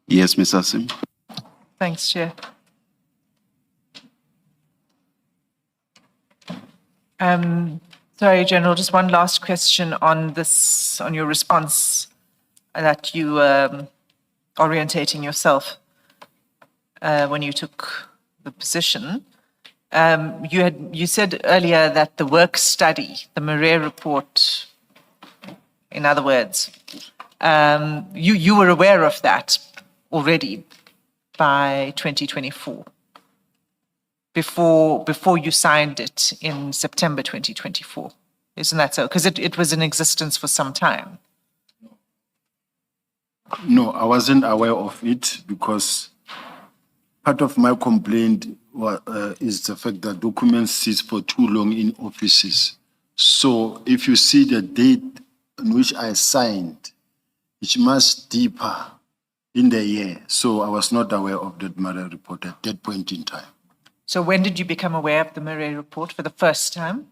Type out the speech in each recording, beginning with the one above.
Yes, Mr. Sim. Thanks, Chair. Sorry, General, just one last question on this, on your response that you orientating yourself when you took the position. You said earlier that the work study, the Murray report, in other words, you were aware of that already by 2024, before you signed it in September 2024. Isn't that so? Because it was in existence for some time. No, I wasn't aware of it because part of my complaint is the fact that documents sit for too long in offices. So if you see the date on which I signed, it's much deeper in the year. So I was not aware of that Murray report at that point in time. So when did you become aware of the Murray report for the first time?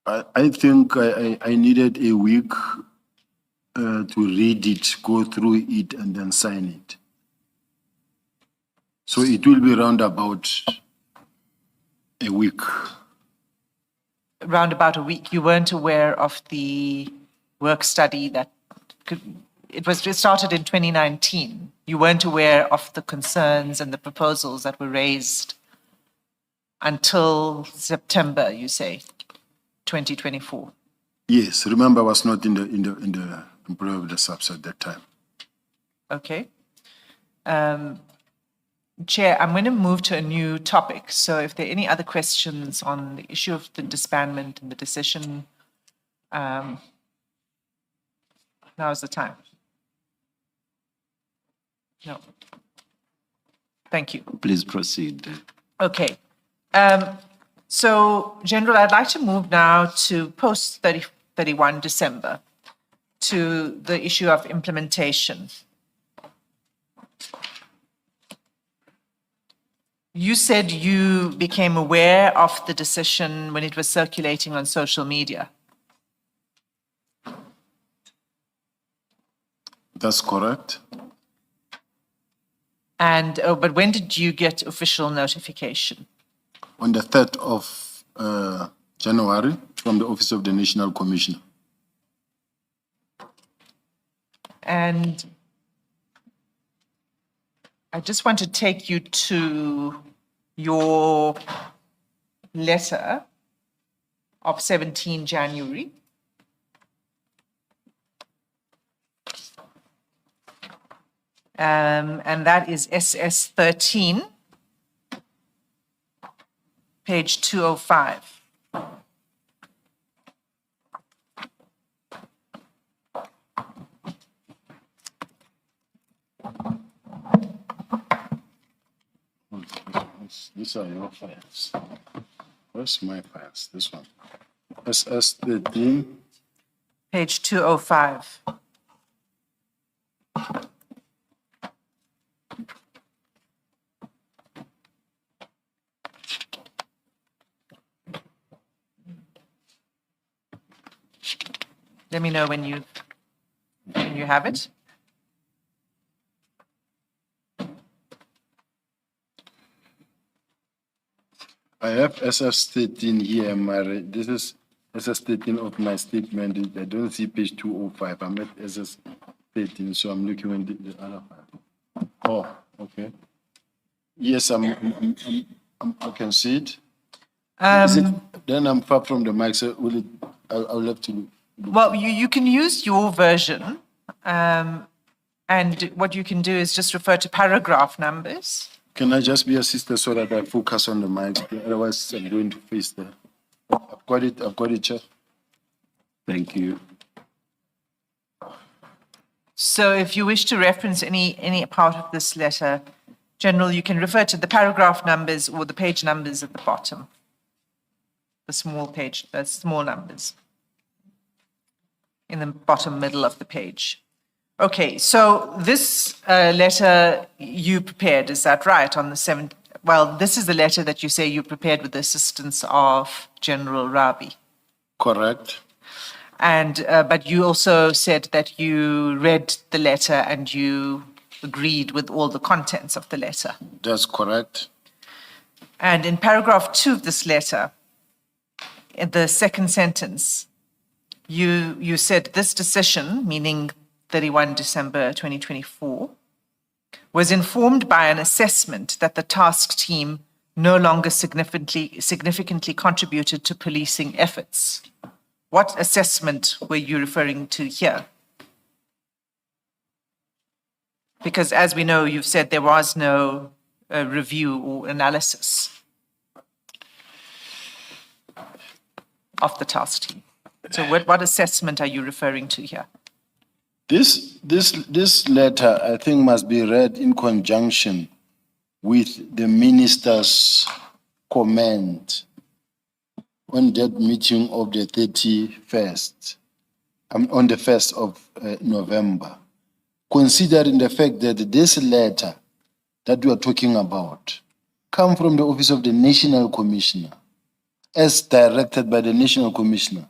I think I needed a week to read it, go through it, and then sign it. So it will be around about a week. Around about a week. You weren't aware of the work study that it started in 2019. You weren't aware of the concerns and the proposals that were raised until September, you say, 2024. Yes, remember I was not in the employ of the subs at that time. Okay. Chair, I'm going to move to a new topic. So if there are any other questions on the issue of the disbandment and the decision, now is the time. No. Thank you. Please proceed. Okay. So, General, I'd like to move now to post 31 December to the issue of implementation. You said you became aware of the decision when it was circulating on social media. That's correct. And, but when did you get official notification? On the 3rd of January from the Office of the National Commissioner. And I just want to take you to your letter of 17 January. And that is SS 13, page 205. These are your files. Where's my files? This one. SS 13. Page 205. Let me know when you have it. I have SS 13 here. This is SS 13 of my statement. I don't see page 205. I'm at SS 13, so I'm looking at the other file. Oh, okay. Yes, I can see it. Then I'm far from the mic, so I'll have to. Well, you can use your version, and what you can do is just refer to paragraph numbers. Can I just be assisted so that I focus on the mic? Otherwise, I'm going to face the. I've got it, Chair. Thank you. So if you wish to reference any part of this letter, General, you can refer to the paragraph numbers or the page numbers at the bottom. The small numbers in the bottom middle of the page. Okay, so this letter you prepared, is that right, on the 7th? Well, this is the letter that you say you prepared with the assistance of General Rabi. Correct. And but you also said that you read the letter and you agreed with all the contents of the letter. That's correct. And in paragraph 2 of this letter, in the second sentence, you said this decision, meaning 31 December 2024, was informed by an assessment that the task team no longer significantly contributed to policing efforts. What assessment were you referring to here? Because as we know, you've said there was no review or analysis of the task team. So what assessment are you referring to here? This letter, I think, must be read in conjunction with the minister's comment on that meeting of the 31st, on the 1st of November, considering the fact that this letter that we are talking about come from the Office of the National Commissioner, as directed by the National Commissioner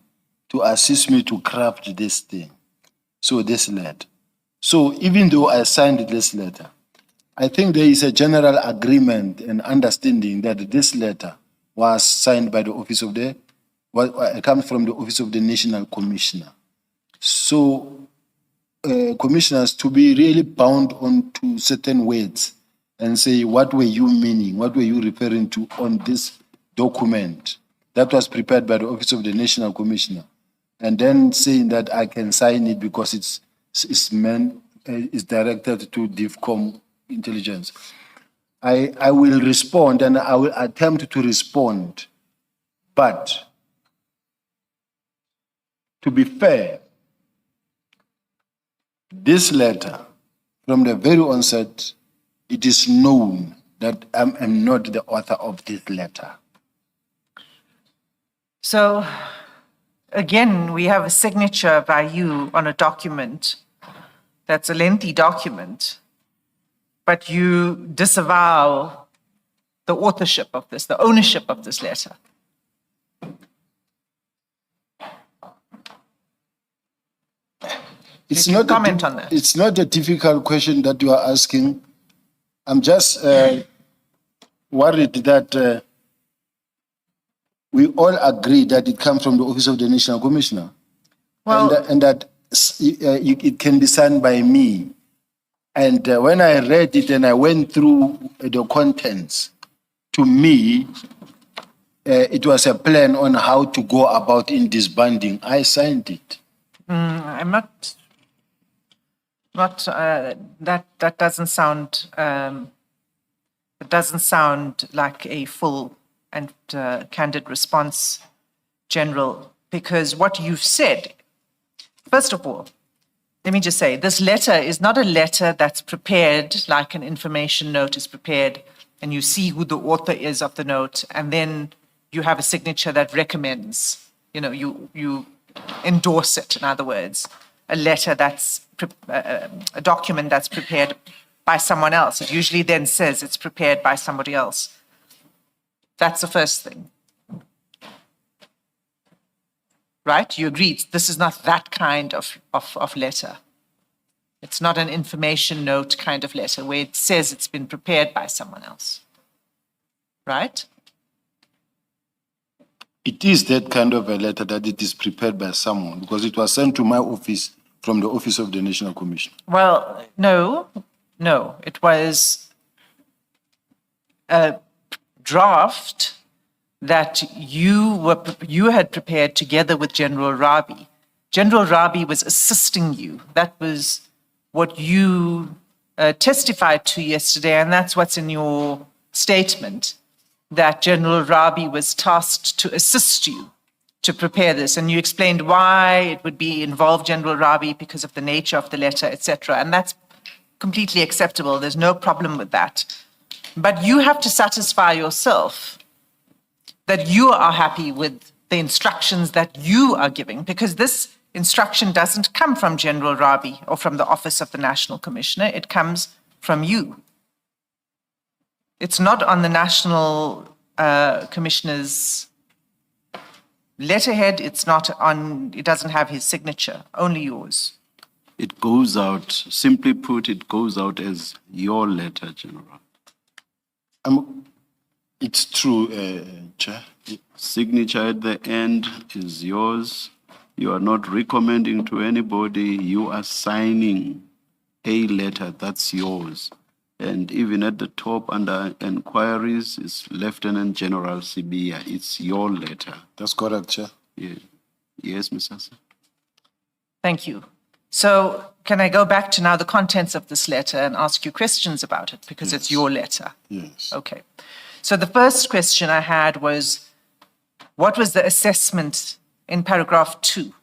to assist me to craft this thing. So this letter. So even though I signed this letter, I think there is a general agreement and understanding that this letter was signed by the Office of the, comes from the Office of the National Commissioner. So commissioners to be really bound on to certain words and say, what were you meaning? What were you referring to on this document that was prepared by the Office of the National Commissioner? And then saying that I can sign it because it's directed to DIVCOM intelligence. I will respond and I will attempt to respond. But to be fair, this letter, from the very onset, it is known that I am not the author of this letter. So, again, we have a signature by you on a document that's a lengthy document, but you disavow the authorship of this, the ownership of this letter. It's You can not comment on that. It's not a difficult question that you are asking. I'm just worried that we all agree that it comes from the Office of the National Commissioner, Well, and that it can be signed by me. And when I read it and I went through the contents, to me, it was a plan on how to go about in disbanding. I signed it. I'm not that doesn't sound it doesn't sound like a full and candid response, General, because what you've said, first of all, let me just say, this letter is not a letter that's prepared like an information note is prepared, and you see who the author is of the note, and then you have a signature that recommends, you endorse it, in other words, a letter that's, a document that's prepared by someone else. It usually then says it's prepared by somebody else. That's the first thing. Right? You agreed, this is not that kind of letter. It's not an information note kind of letter where it says it's been prepared by someone else. Right? It is that kind of a letter that it is prepared by someone because it was sent to my office from the Office of the National Commissioner. Well, no. It was a draft that you had prepared together with General Rabi. General Rabi was assisting you. That was what you testified to yesterday, and that's what's in your statement, that General Rabi was tasked to assist you to prepare this. And you explained why it would be involve General Rabi because of the nature of the letter, etc. And that's completely acceptable. There's no problem with that. But you have to satisfy yourself that you are happy with the instructions that you are giving, because this instruction doesn't come from General Rabi or from the Office of the National Commissioner. It comes from you. It's not on the National Commissioner's letterhead, it's not on, it doesn't have his signature, only yours. It goes out, simply put, it goes out as your letter, General. It's true, Chair. Signature at the end is yours. You are not recommending to anybody. You are signing a letter that's yours. And even at the top under inquiries is Lieutenant General Sibia. It's your letter. That's correct, Chair. Yeah. Yes, Ms. Hassan. Thank you. So can I go back to now the contents of this letter and ask you questions about it, because it's your letter? Yes. Okay. So the first question I had was, what was the assessment in paragraph 2?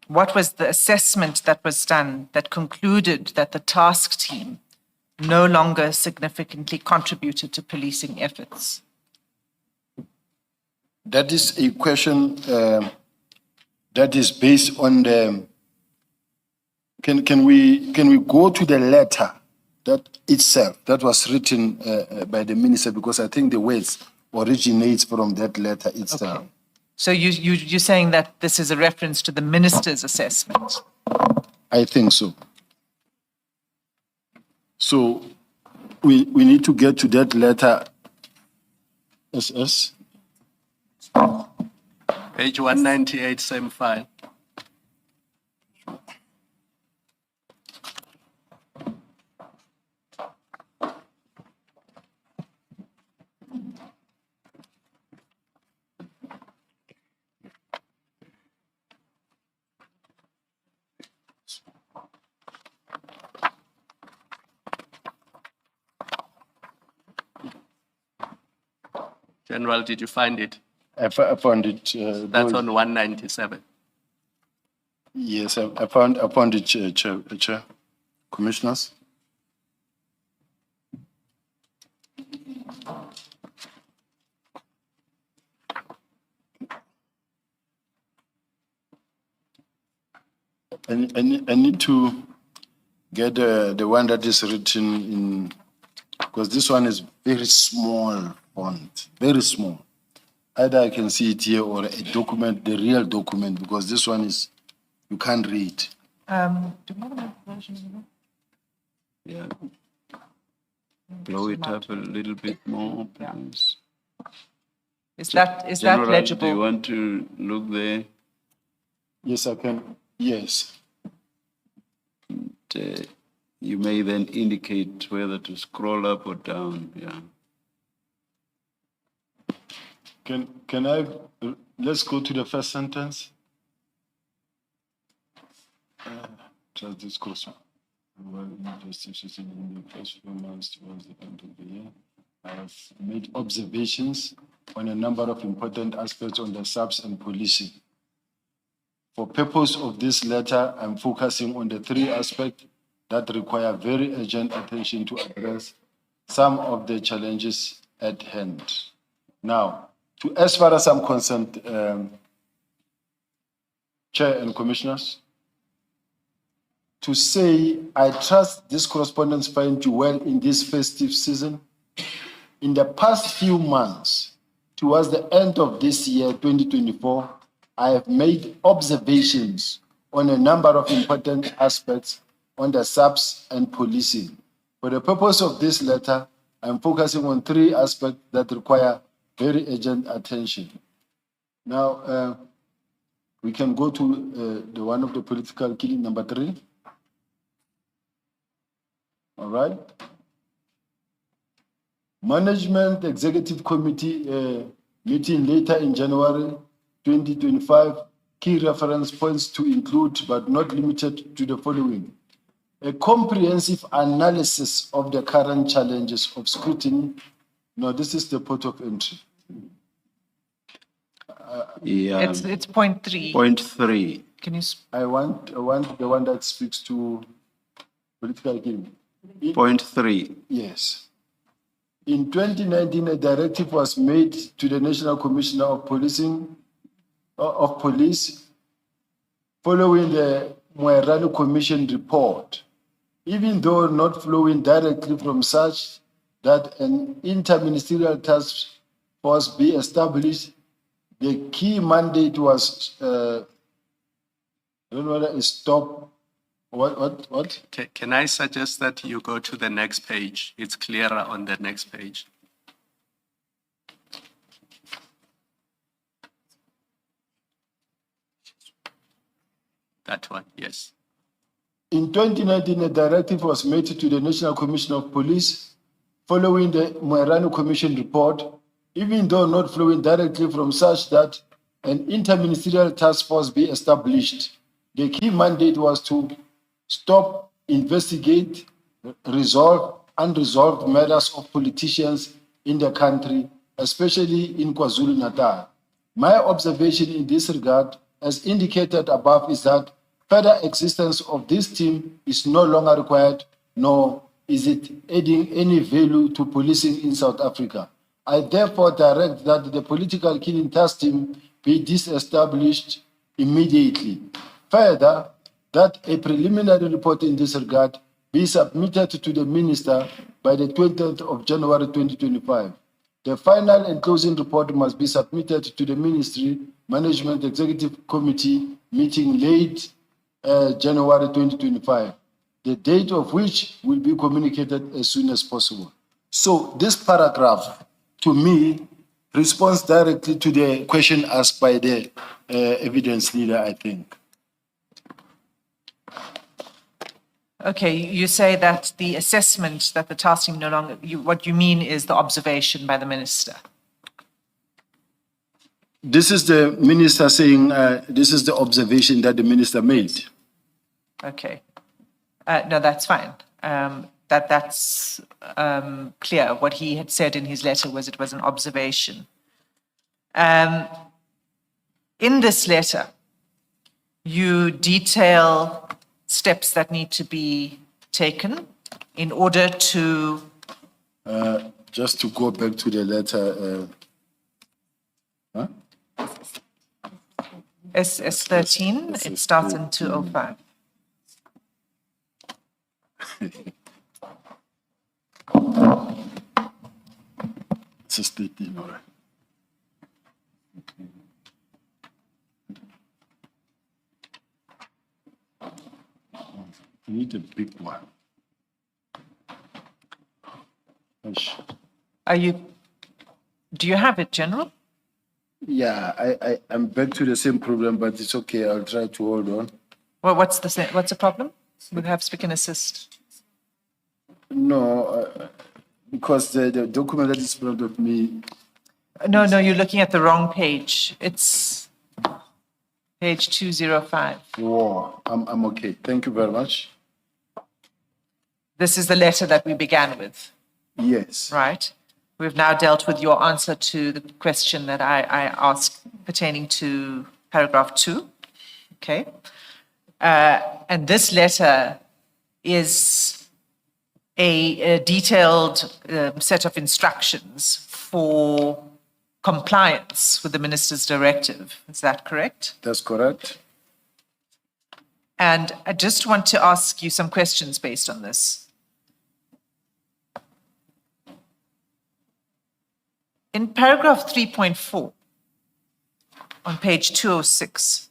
What was the assessment that was done that concluded that the task team no longer significantly contributed to policing efforts? That is a question that is based on the. Can we go to the letter that itself that was written by the minister, because I think the words originates from that letter itself. Okay. So you're saying that this is a reference to the minister's assessment? I think so. So we need to get to that letter. SS. Page 198, same file. General, did you find it? I found it. That's on 197. Yes, I found it, Chair. Commissioners. I need to get the one that is written in, because this one is very small font, very small. Either I can see it here or a document, the real document, because this one is, you can't read. Do you have a version of it? Yeah. Blow it up a little bit more, please. Is that General, legible? do you want to look there? Yes, I can. Yes. You may then indicate whether to scroll up or down. Yeah. Can I, let's go to the first sentence. Just this question. Well, justice in the first few months towards the end of the year, I have made observations on a number of important aspects on the subs and policing. For purpose of this letter, I'm focusing on the 3 aspects that require very urgent attention to address some of the challenges at hand. Now, as far as I'm concerned, Chair and Commissioners, to say I trust this correspondence find you well in this festive season. In the past few months, towards the end of this year, 2024, I have made observations on a number of important aspects on the subs and policing. For the purpose of this letter, I'm focusing on 3 aspects that require very urgent attention. Now, we can go to the one of the political killing, number 3. All right. Management Executive Committee meeting later in January 2025. Key reference points to include, but not limited to, the following: a comprehensive analysis of the current challenges of scrutiny. No, this is the port of entry. Yeah. It's point 3. Point 3. Can you? I want the one that speaks to political killing. Point 3. Yes. In 2019, a directive was made to the National Commissioner of Police following the Moerano Commission report, even though not flowing directly from such, that an interministerial task force be established. The key mandate was, I don't know whether it's stop, what? Can I suggest that you go to the next page? It's clearer on the next page. That one, yes. In 2019, a directive was made to the National Commission of Police following the Moerano Commission report, even though not flowing directly from such that an interministerial task force be established. The key mandate was to stop, investigate, resolve unresolved matters of politicians in the country, especially in KwaZulu-Natal. My observation in this regard, as indicated above, is that further existence of this team is no longer required, nor is it adding any value to policing in South Africa. I therefore direct that the political killing task team be disestablished immediately. Further, that a preliminary report in this regard be submitted to the minister by the 20th of January 2025. The final and closing report must be submitted to the Ministry Management Executive Committee meeting late January 2025, the date of which will be communicated as soon as possible. So this paragraph, to me, responds directly to the question asked by the evidence leader, I think. Okay, you say that the assessment that the task team no longer, what you mean is the observation by the minister. This is the minister saying, this is the observation that the minister made. Okay. No, that's fine. That's clear. What he had said in his letter was it was an observation. In this letter, you detail steps that need to be taken in order to... Just to go back to the letter, SS13, it starts in 205. It's a statement, all right. You need a big one. Do you have it, General? Yeah, I'm back to the same problem, but it's okay. I'll try to hold on. Well, what's the problem? Perhaps we can assist. No, because the document that is in front of me. No, you're looking at the wrong page. It's page 205. Whoa, I'm okay. Thank you very much. This is the letter that we began with, Yes. right? We've now dealt with your answer to the question that I asked pertaining to paragraph 2, okay? And this letter is a detailed set of instructions for compliance with the minister's directive. Is that correct? That's correct. And I just want to ask you some questions based on this. In paragraph 3.4, on page 206,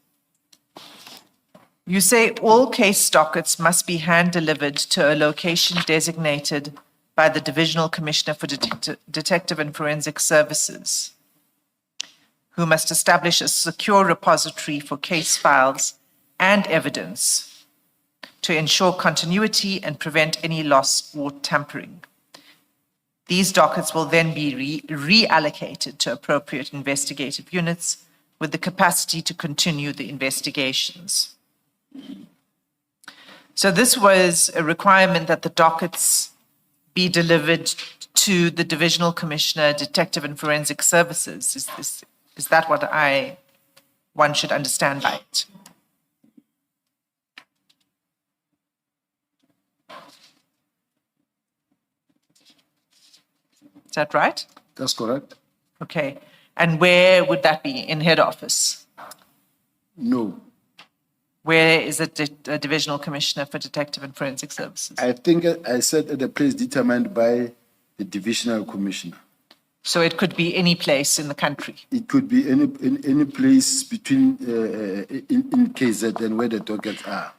you say all case dockets must be hand-delivered to a location designated by the Divisional Commissioner for Detective and Forensic Services, who must establish a secure repository for case files and evidence to ensure continuity and prevent any loss or tampering. These dockets will then be reallocated to appropriate investigative units with the capacity to continue the investigations. So this was a requirement that the dockets be delivered to the Divisional Commissioner, Detective and Forensic Services. Is that what one should understand by it? Is that right? That's correct. Okay. And where would that be? In head office? No. Where is the Divisional Commissioner for Detective and Forensic Services? I think I said at the place determined by the Divisional Commissioner. So it could be any place in the country. It could be any place between in KZ and where the dockets are.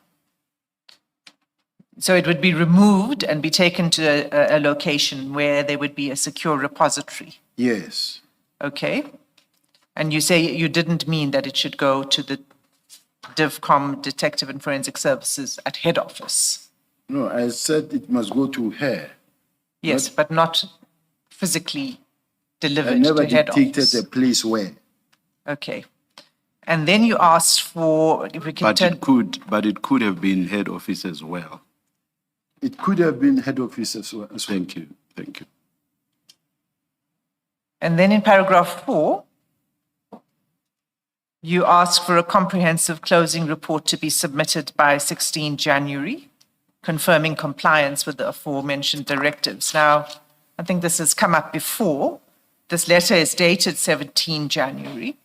So it would be removed and be taken to a location where there would be a secure repository. Yes. Okay. And you say you didn't mean that it should go to the DivCom, Detective and Forensic Services at head office. No, I said it must go to her. Yes, but not physically I delivered never to head dictated office. a place where. Okay. And then you asked for, if we can But turn, it could have been head office as well. It could have been head office as well. Thank you. Thank you. and then in paragraph 4, you ask for a comprehensive closing report to be submitted by 16 January, confirming compliance with the aforementioned directives. Now, I think this has come up before. This letter is dated 17 January,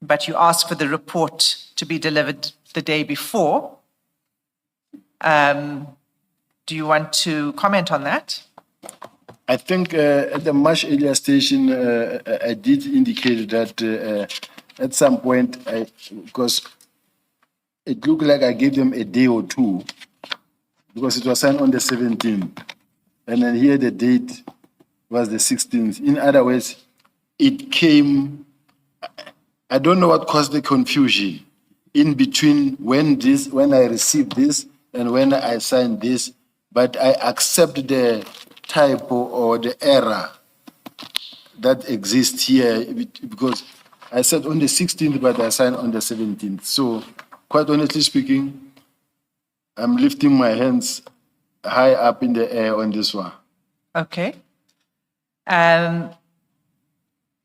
but you ask for the report to be delivered the day before. Do you want to comment on that? I think at the much earlier station, I did indicate that at some point, because it looked like I gave them a day or two, because it was signed on the 17th. And then here the date was the 16th. In other words, it came, I don't know what caused the confusion in between when I received this and when I signed this, but I accept the typo or the error that exists here because I said on the 16th, but I signed on the 17th. So quite honestly speaking, I'm lifting my hands high up in the air on this one. Okay. Then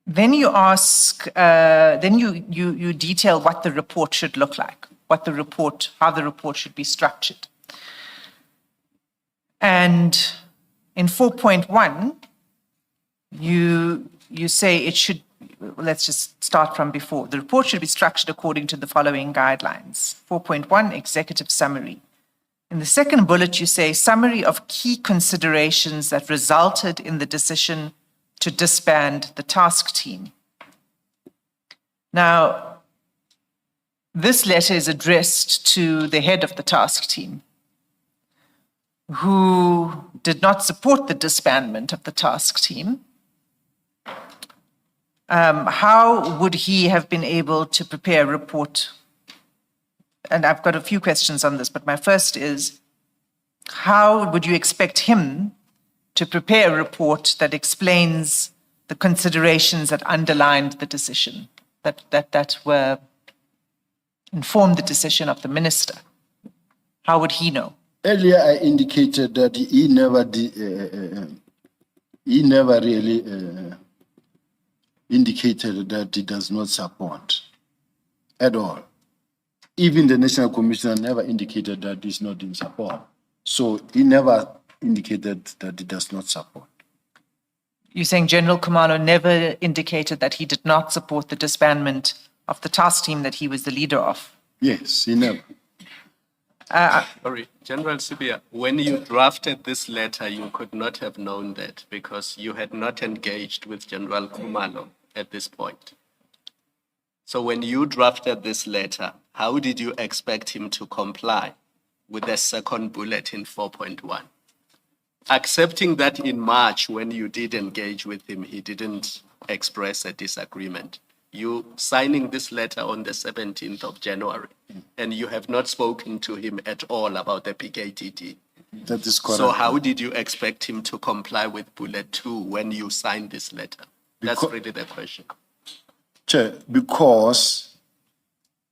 you ask, then you detail what the report should look like, how the report should be structured. And in 4.1, you say it should, let's just start from before. The report should be structured according to the following guidelines. 4.1, executive summary. In the second bullet, you say summary of key considerations that resulted in the decision to disband the task team. Now, this letter is addressed to the head of the task team, who did not support the disbandment of the task team. How would he have been able to prepare a report? And I've got a few questions on this, but my first is, how would you expect him to prepare a report that explains the considerations that underlined the decision, that were informed the decision of the minister? How would he know? Earlier, I indicated that he never really indicated that he does not support at all. Even the National Commissioner never indicated that he's not in support. So he never indicated that he does not support. You're saying General Khumalo never indicated that he did not support the disbandment of the task team that he was the leader of? Yes, he never. Sorry, General Sibia, when you drafted this letter, you could not have known that because you had not engaged with General Khumalo at this point. So when you drafted this letter, how did you expect him to comply with the second bullet in 4.1? Accepting that in March, when you did engage with him, he didn't express a disagreement. You signing this letter on the 17th of January, and you have not spoken to him at all about the PKTD. That is correct. So how did you expect him to comply with bullet 2 when you signed this letter? That's really the question. Chair, because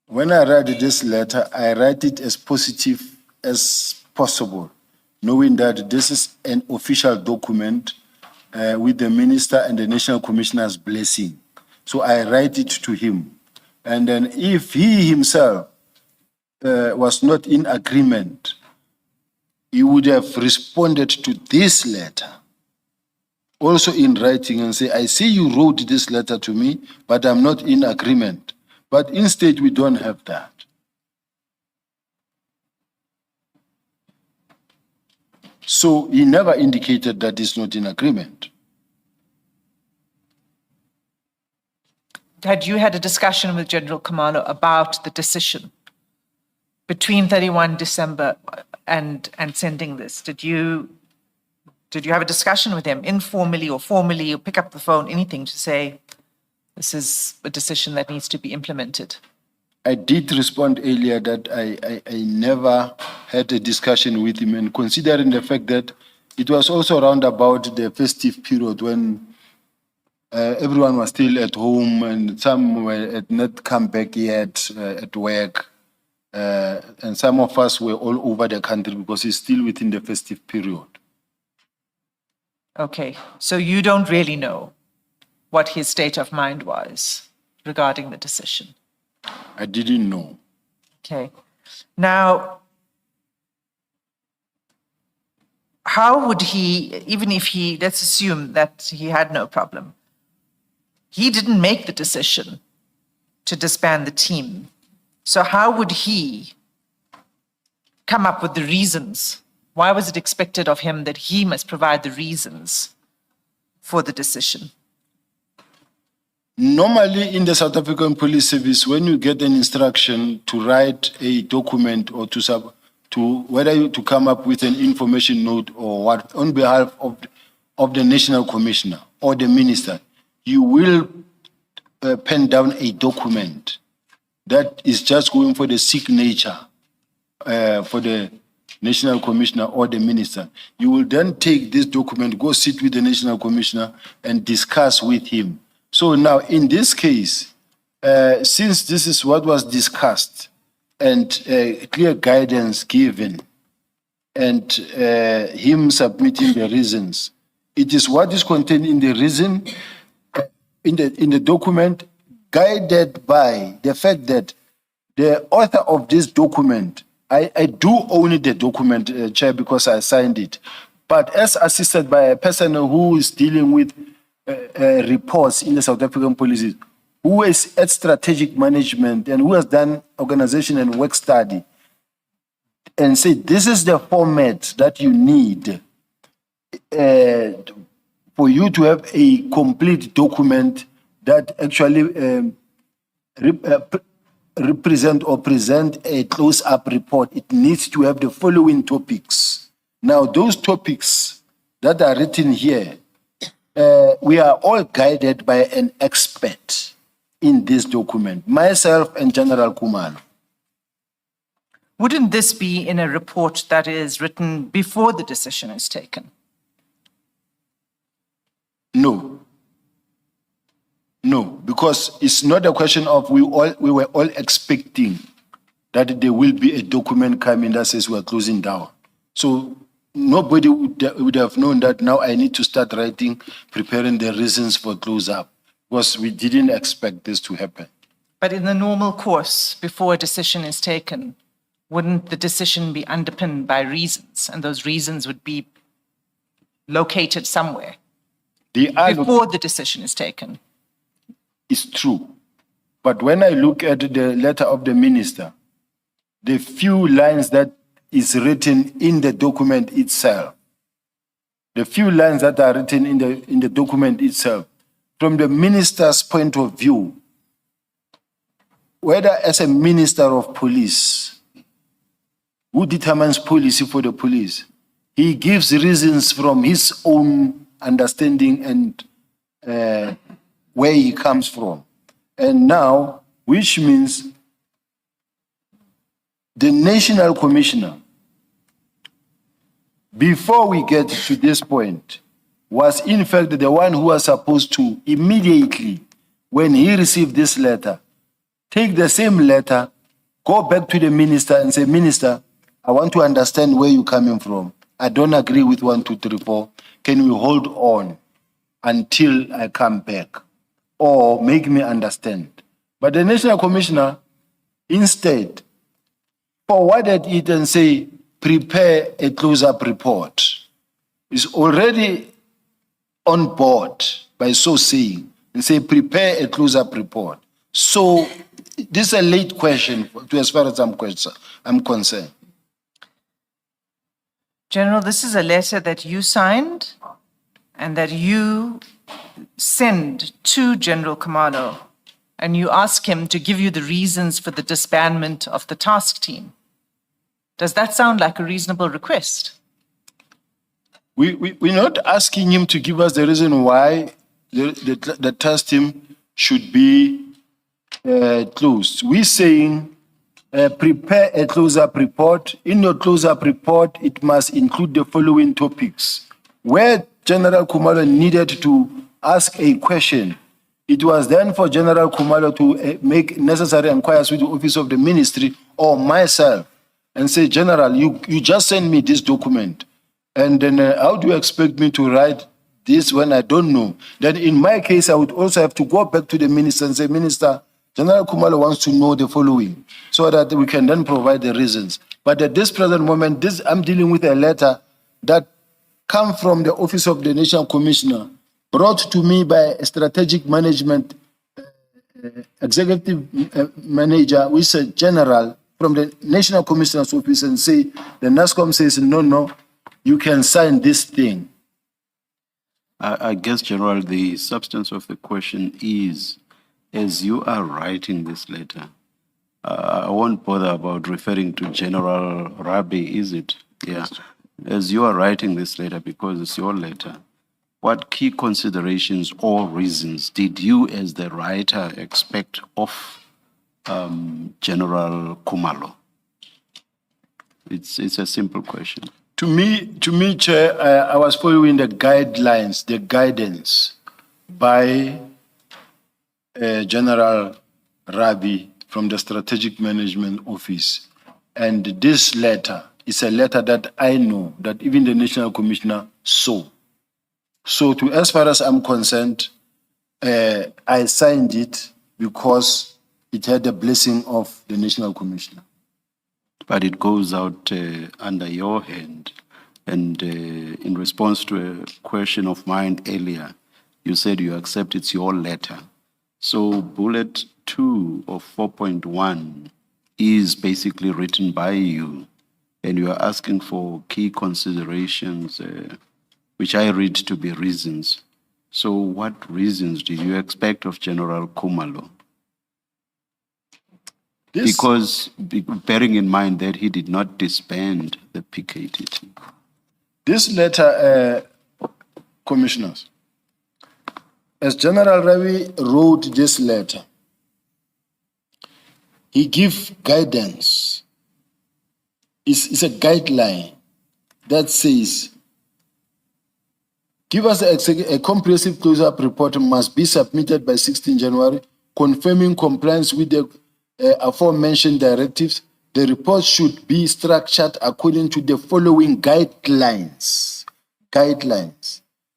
when I write this letter, I write it as positive as possible, knowing that this is an official document with the minister and the National Commissioner's blessing. So I write it to him. And then if he himself was not in agreement, he would have responded to this letter, also in writing, and say, I see you wrote this letter to me, but I'm not in agreement. But instead, we don't have that. So he never indicated that he's not in agreement. had you had a discussion with General Khumalo about the decision between 31 December and sending this? Did you have a discussion with him informally or formally, or pick up the phone, anything to say this is a decision that needs to be implemented? I did respond earlier that I never had a discussion with him, and considering the fact that it was also around about the festive period when everyone was still at home and some had not come back yet at work, and some of us were all over the country because it's still within the festive period. Okay, so you don't really know what his state of mind was regarding the decision? I didn't know. Okay. Now, how would he, even if he, let's assume that he had no problem, he didn't make the decision to disband the team. So how would he come up with the reasons? Why was it expected of him that he must provide the reasons for the decision? Normally in the South African Police Service, when you get an instruction to write a document or to come up with an information note or what on behalf of the National Commissioner or the Minister, you will pen down a document that is just going for the signature for the National Commissioner or the Minister. You will then take this document, go sit with the National Commissioner and discuss with him. So now in this case, since this is what was discussed and clear guidance given and him submitting the reasons, it is what is contained in the reason, in the document, guided by the fact that the author of this document, I do own the document, Chair, because I signed it, but as assisted by a person who is dealing with reports in the South African Police, who is at strategic management and who has done organization and work study, and say this is the format that you need for you to have a complete document that actually represent or present a close-up report. It needs to have the following topics. Now, those topics that are written here, we are all guided by an expert in this document, myself and General Khumalo. Wouldn't this be in a report that is written before the decision is taken? No. No, because it's not a question of we were all expecting that there will be a document coming that says we're closing down. So nobody would have known that now I need to start writing, preparing the reasons for close up, because we didn't expect this to happen. But in the normal course, before a decision is taken, wouldn't the decision be underpinned by reasons, and those reasons would be located somewhere before the decision is taken? It's true. But when I look at the letter of the minister, the few lines that is written in the document itself, the few lines that are written in the document itself, from the minister's point of view, whether as a minister of police, who determines policy for the police, he gives reasons from his own understanding and where he comes from. And now, which means the National Commissioner, before we get to this point, was in fact the one who was supposed to immediately, when he received this letter, take the same letter, go back to the minister and say, Minister, I want to understand where you're coming from. I don't agree with 1, 2, 3, 4. Can we hold on until I come back? Or make me understand. But the National Commissioner instead forwarded it and say, prepare a close-up report. Is already on board by so saying, and say, prepare a close-up report. So this is a late question to as far as I'm concerned. General, this is a letter that you signed and that you send to General Khumalo and you ask him to give you the reasons for the disbandment of the task team. Does that sound like a reasonable request? We're not asking him to give us the reason why the task team should be closed. We're saying prepare a close-up report. In your close-up report, it must include the following topics. Where General Khumalo needed to ask a question, it was then for General Khumalo to make necessary inquiries with the office of the ministry or myself and say, General, you just send me this document. And then how do you expect me to write this when I don't know? Then in my case, I would also have to go back to the minister and say, Minister, General Khumalo wants to know the following, so that we can then provide the reasons. But at this present moment, I'm dealing with a letter that comes from the Office of the National Commissioner, brought to me by a strategic management executive manager, which is a general from the National Commissioner's office, and say, the NASCOM says, no, you can sign this thing. I guess, General, the substance of the question is, as you are writing this letter, I won't bother about referring to General Rabi, is it? Yeah. As you are writing this letter, because it's your letter, what key considerations or reasons did you, as the writer, expect of General Khumalo? It's a simple question. To me, Chair, I was following the guidelines, the guidance by General Rabi from the Strategic Management Office. And this letter is a letter that I know that even the National Commissioner saw. So as far as I'm concerned, I signed it because it had the blessing of the National Commissioner. But it goes out under your hand. And in response to a question of mine earlier, you said you accept it's your letter. So bullet 2 of 4.1 is basically written by you, and you are asking for key considerations, which I read to be reasons. So what reasons did you expect of General Khumalo? Because bearing in mind that he did not disband the PKTT. This letter, Commissioners, as General Ravi wrote this letter, he gave guidance. It's a guideline that says, give us a comprehensive close-up report must be submitted by 16 January, confirming compliance with the aforementioned directives. The report should be structured according to the following guidelines.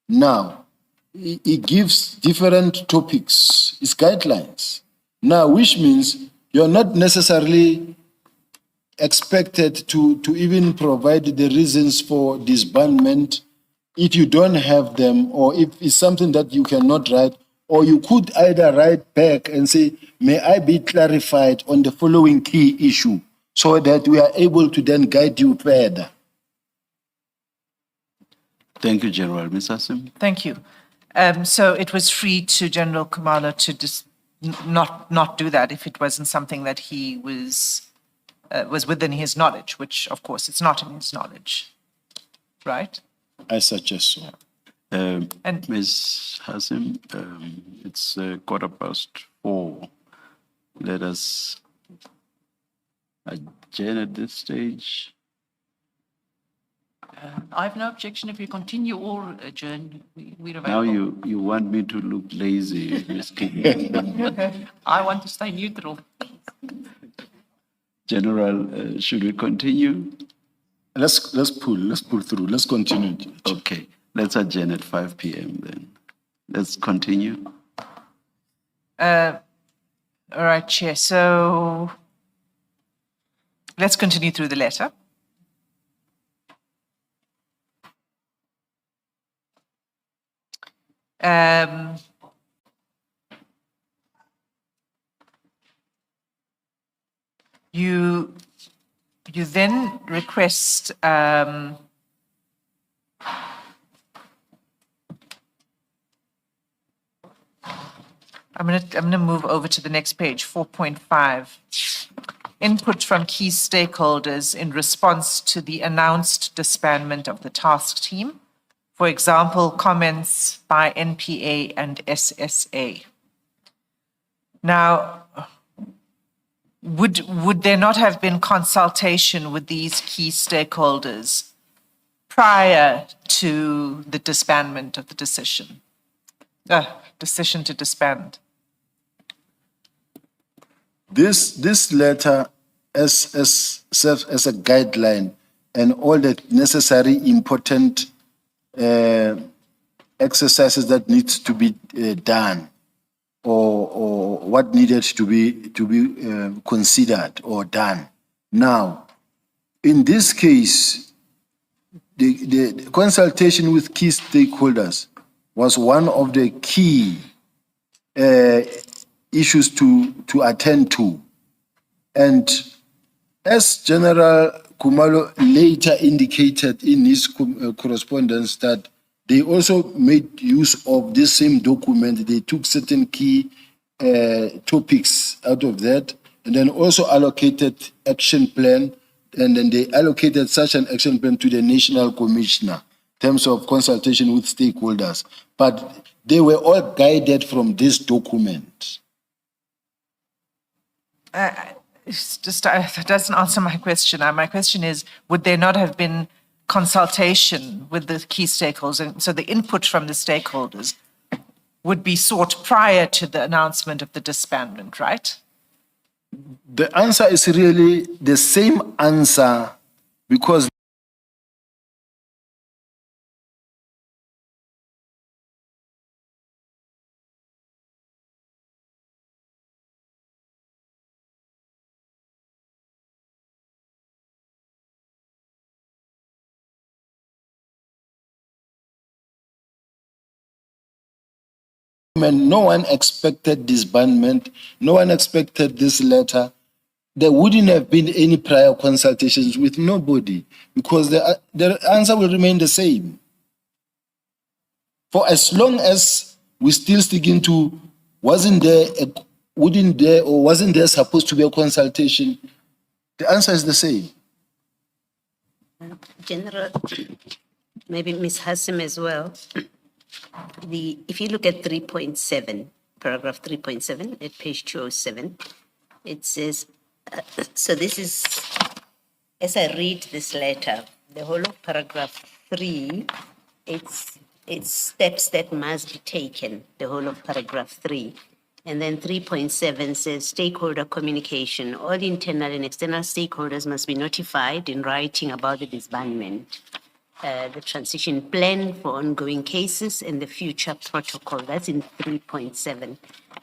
Now, it gives different topics. It's guidelines. Now, which means you're not necessarily expected to even provide the reasons for disbandment if you don't have them, or if it's something that you cannot write, or you could either write back and say, may I be clarified on the following key issue, so that we are able to then guide you further. Thank you, General. Ms. Asim? Thank you. So it was free to General Khumalo to not do that if it wasn't something that he was within his knowledge, which, of course, it's not in his knowledge, right? I suggest so. And Ms. Hasim, it's 4:15. Let us adjourn at this stage. I have no objection if you continue or adjourn. We're Now available. you want me to look lazy, Ms. King. I want to stay neutral. General, should we continue? Let's pull through. Let's continue. Okay, let's adjourn at 5 p.m. then. Let's continue. all right, Chair. So let's continue through the letter. You then request I'm gonna move over to the next page, 4.5. Input from key stakeholders in response to the announced disbandment of the task team. For example, comments by NPA and SSA. Now, would there not have been consultation with these key stakeholders prior to the disbandment of the decision to disband? This letter serves as a guideline and all the necessary important exercises that needs to be done or what needed to be considered or done. Now, in this case, the consultation with key stakeholders was one of the key issues to attend to. And as General Khumalo later indicated in his correspondence that they also made use of this same document. They took certain key topics out of that and then also allocated action plan, and then they allocated such an action plan to the National Commissioner in terms of consultation with stakeholders. But they were all guided from this document. That doesn't answer my question. My question is, would there not have been consultation with the key stakeholders? And so the input from the stakeholders would be sought prior to the announcement of the disbandment, right? The answer is really the same answer because no one expected disbandment, no one expected this letter. There wouldn't have been any prior consultations with nobody because the answer will remain the same. For as long as we're still sticking to wasn't there supposed to be a consultation, the answer is the same. General, maybe Ms. Hassim as well. If you look at 3.7, paragraph 3.7 at page 207, it says, so this is, as I read this letter, the whole of paragraph 3, it's steps that must be taken, the whole of paragraph 3. And then 3.7 says stakeholder communication. All internal and external stakeholders must be notified in writing about the disbandment, the transition plan for ongoing cases, and the future protocol. That's in 3.7.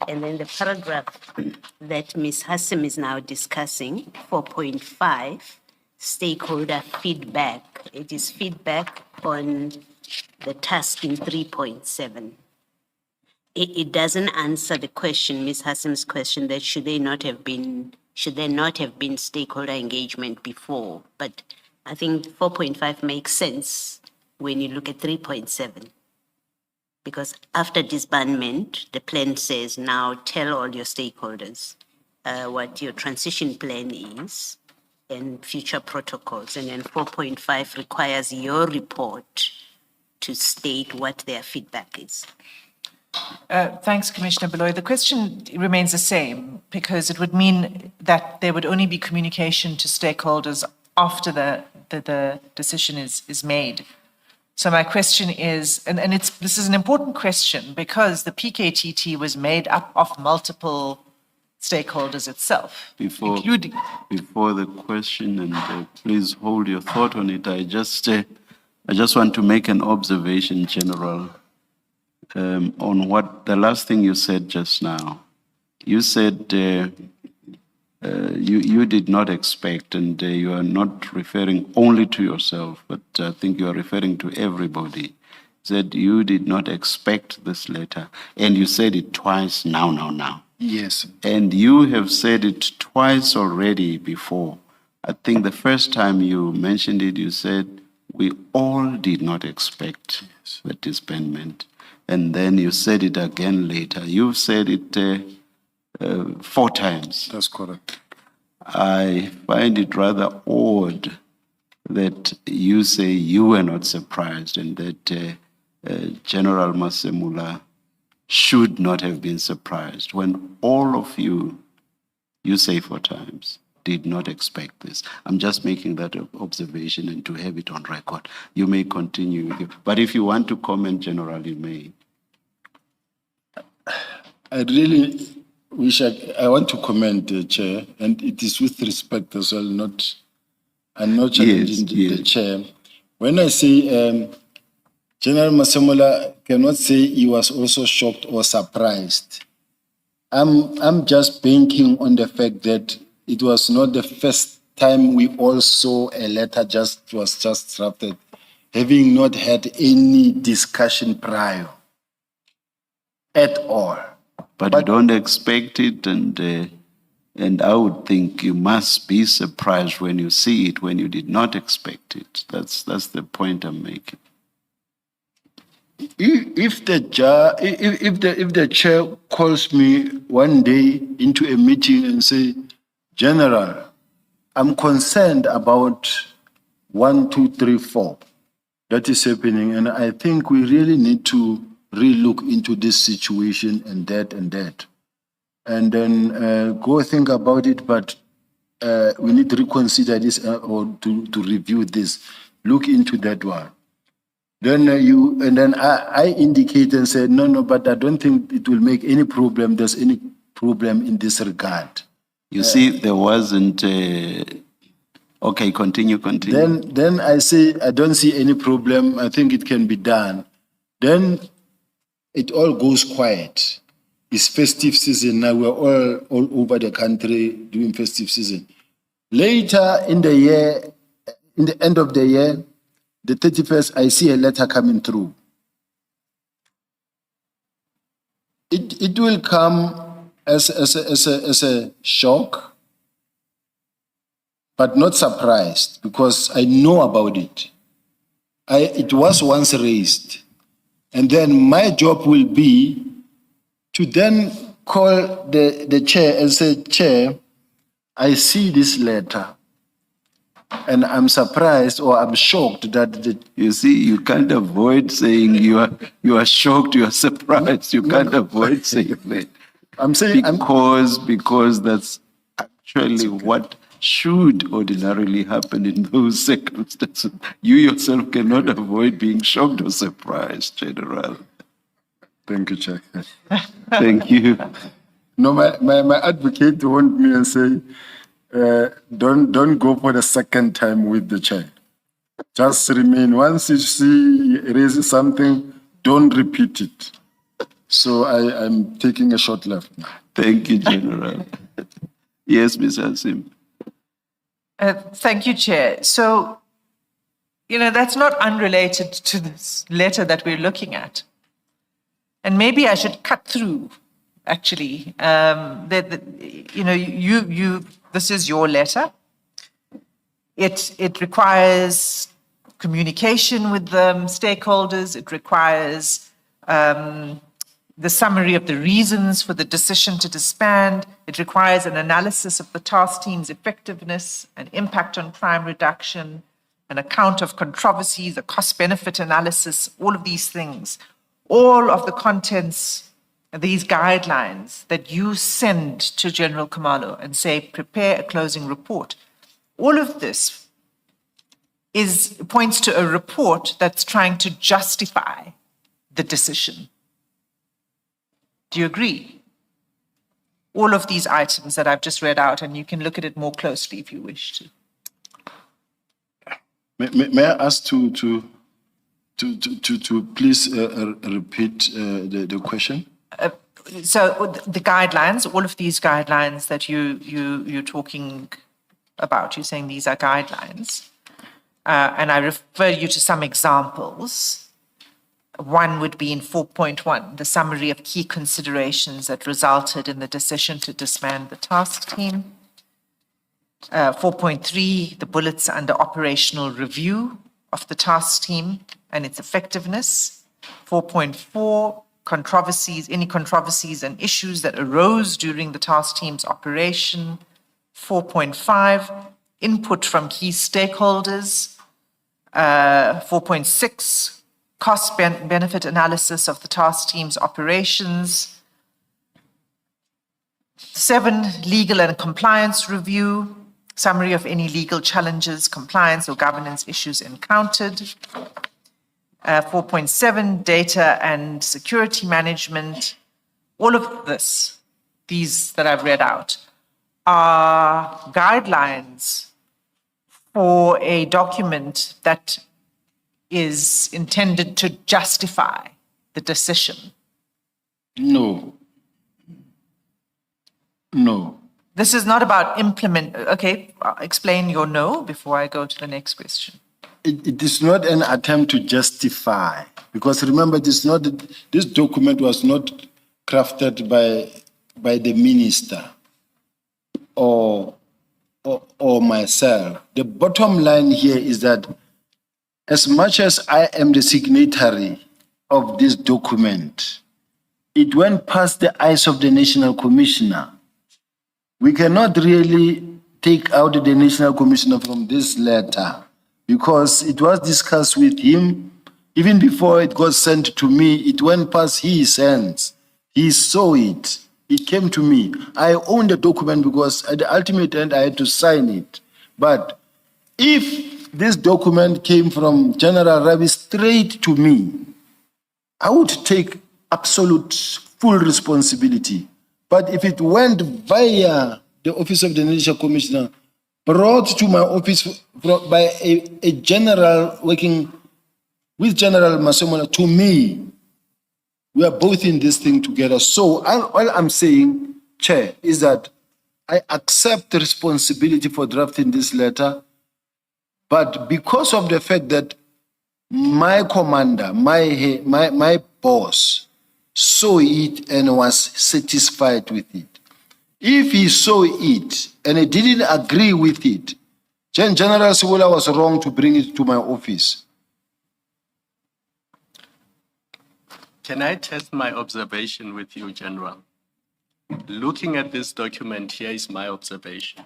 And then the paragraph that Ms. Hassim is now discussing, 4.5, stakeholder feedback. It is feedback on the task in 3.7. It doesn't answer the question, Ms. Hassim's question, that should there not have been stakeholder engagement before? But I think 4.5 makes sense when you look at 3.7. Because after disbandment, the plan says, now tell all your stakeholders what your transition plan is and future protocols. And then 4.5 requires your report to state what their feedback is. Thanks, Commissioner Beloy. The question remains the same because it would mean that there would only be communication to stakeholders after the decision is made. So my question is, and this is an important question because the PKTT was made up of multiple stakeholders itself, including... Before the question, and please hold your thought on it, I just want to make an observation, General, on what the last thing you said just now. You said you did not expect, and you are not referring only to yourself, but I think you are referring to everybody. Said you did not expect this letter, and you said it twice now. Yes. And you have said it twice already before. I think the first time you mentioned it, you said, we all did not expect the disbandment. and then you said it again later. You've said it 4 times. That's correct. I find it rather odd that you say you were not surprised and that General Masemula should not have been surprised when all of you say 4 times, did not expect this. I'm just making that observation and to have it on record. You may continue with it, but if you want to comment, General, you may. I really wish I want to comment, Chair, and it is with respect as well, I'm not challenging the Chair. When I say General Masemola cannot say he was also shocked or surprised, I'm just banking on the fact that it was not the first time we all saw a letter was just drafted, having not had any discussion prior at all. But you don't expect it, and I would think you must be surprised when you see it, when you did not expect it. That's the point I'm making. If the chair calls me one day into a meeting and say, General, I'm concerned about 1, 2, 3, 4 that is happening, and I think we really need to relook into this situation and that, and then go think about it. But we need to reconsider this or to review this. Look into that one. Then I indicate and said, no, but I don't think it will make any problem. There's any problem in this regard. You see, there wasn't. Okay, continue. Then I say, I don't see any problem. I think it can be done. Then it all goes quiet. It's festive season now. We're all over the country doing festive season. Later in the year, in the end of the year, the 31st, I see a letter coming through. It will come as a shock, but not surprised, because I know about it. It was once raised. And then my job will be to then call the chair and say, Chair, I see this letter, and I'm surprised or I'm shocked that You see, you can't avoid saying you are shocked, you are surprised. You can't avoid saying that. I'm saying because that's actually what should ordinarily happen in those circumstances. You yourself cannot avoid being shocked or surprised, General. Thank you, Chair. Thank you. No, my advocate warned me and say, don't go for the second time with the chair. Just remain. Once you see he raises something, don't repeat it. So I'm taking a short left now. Thank you, General. Yes, Ms. Hasim. Thank you, Chair. So, that's not unrelated to this letter that we're looking at. And maybe I should cut through, actually. This is your letter. It requires communication with the stakeholders. It requires the summary of the reasons for the decision to disband. It requires an analysis of the task team's effectiveness and impact on crime reduction, an account of controversies, a cost-benefit analysis, all of these things. All of the contents, these guidelines that you send to General Khumalo and say, prepare a closing report. All of this points to a report that's trying to justify the decision. Do you agree? All of these items that I've just read out, and you can look at it more closely if you wish to. May I ask to please repeat the question? So the guidelines, all of these guidelines that you're talking about, you're saying these are guidelines, and I refer you to some examples. One would be in 4.1, the summary of key considerations that resulted in the decision to disband the task team. 4.3, the bullets under operational review of the task team and its effectiveness. 4.4, controversies, any controversies and issues that arose during the task team's operation. 4.5, input from key stakeholders. 4.6, cost-benefit analysis of the task team's operations. 7, legal and compliance review, summary of any legal challenges, compliance or governance issues encountered. 4.7, data and security management. All of this, these that I've read out, are guidelines for a document that is intended to justify the decision. No. No. This is not about okay, explain your no before I go to the next question. It is not an attempt to justify, because remember, this document was not crafted by the minister or myself. The bottom line here is that as much as I am the signatory of this document, it went past the eyes of the National Commissioner. We cannot really take out the National Commissioner from this letter because it was discussed with him. Even before it got sent to me, it went past his hands. He saw it. It came to me. I own the document because at the ultimate end, I had to sign it. But if this document came from General Rabi straight to me, I would take absolute full responsibility. But if it went via the Office of the National Commissioner, brought to my office by a general working with General Masemola to me, we are both in this thing together. So all I'm saying, Chair, is that I accept the responsibility for drafting this letter, but because of the fact that my commander, my boss, saw it and was satisfied with it. If he saw it and he didn't agree with it, then General Sibola was wrong to bring it to my office. Can I test my observation with you, General? Looking at this document, here is my observation.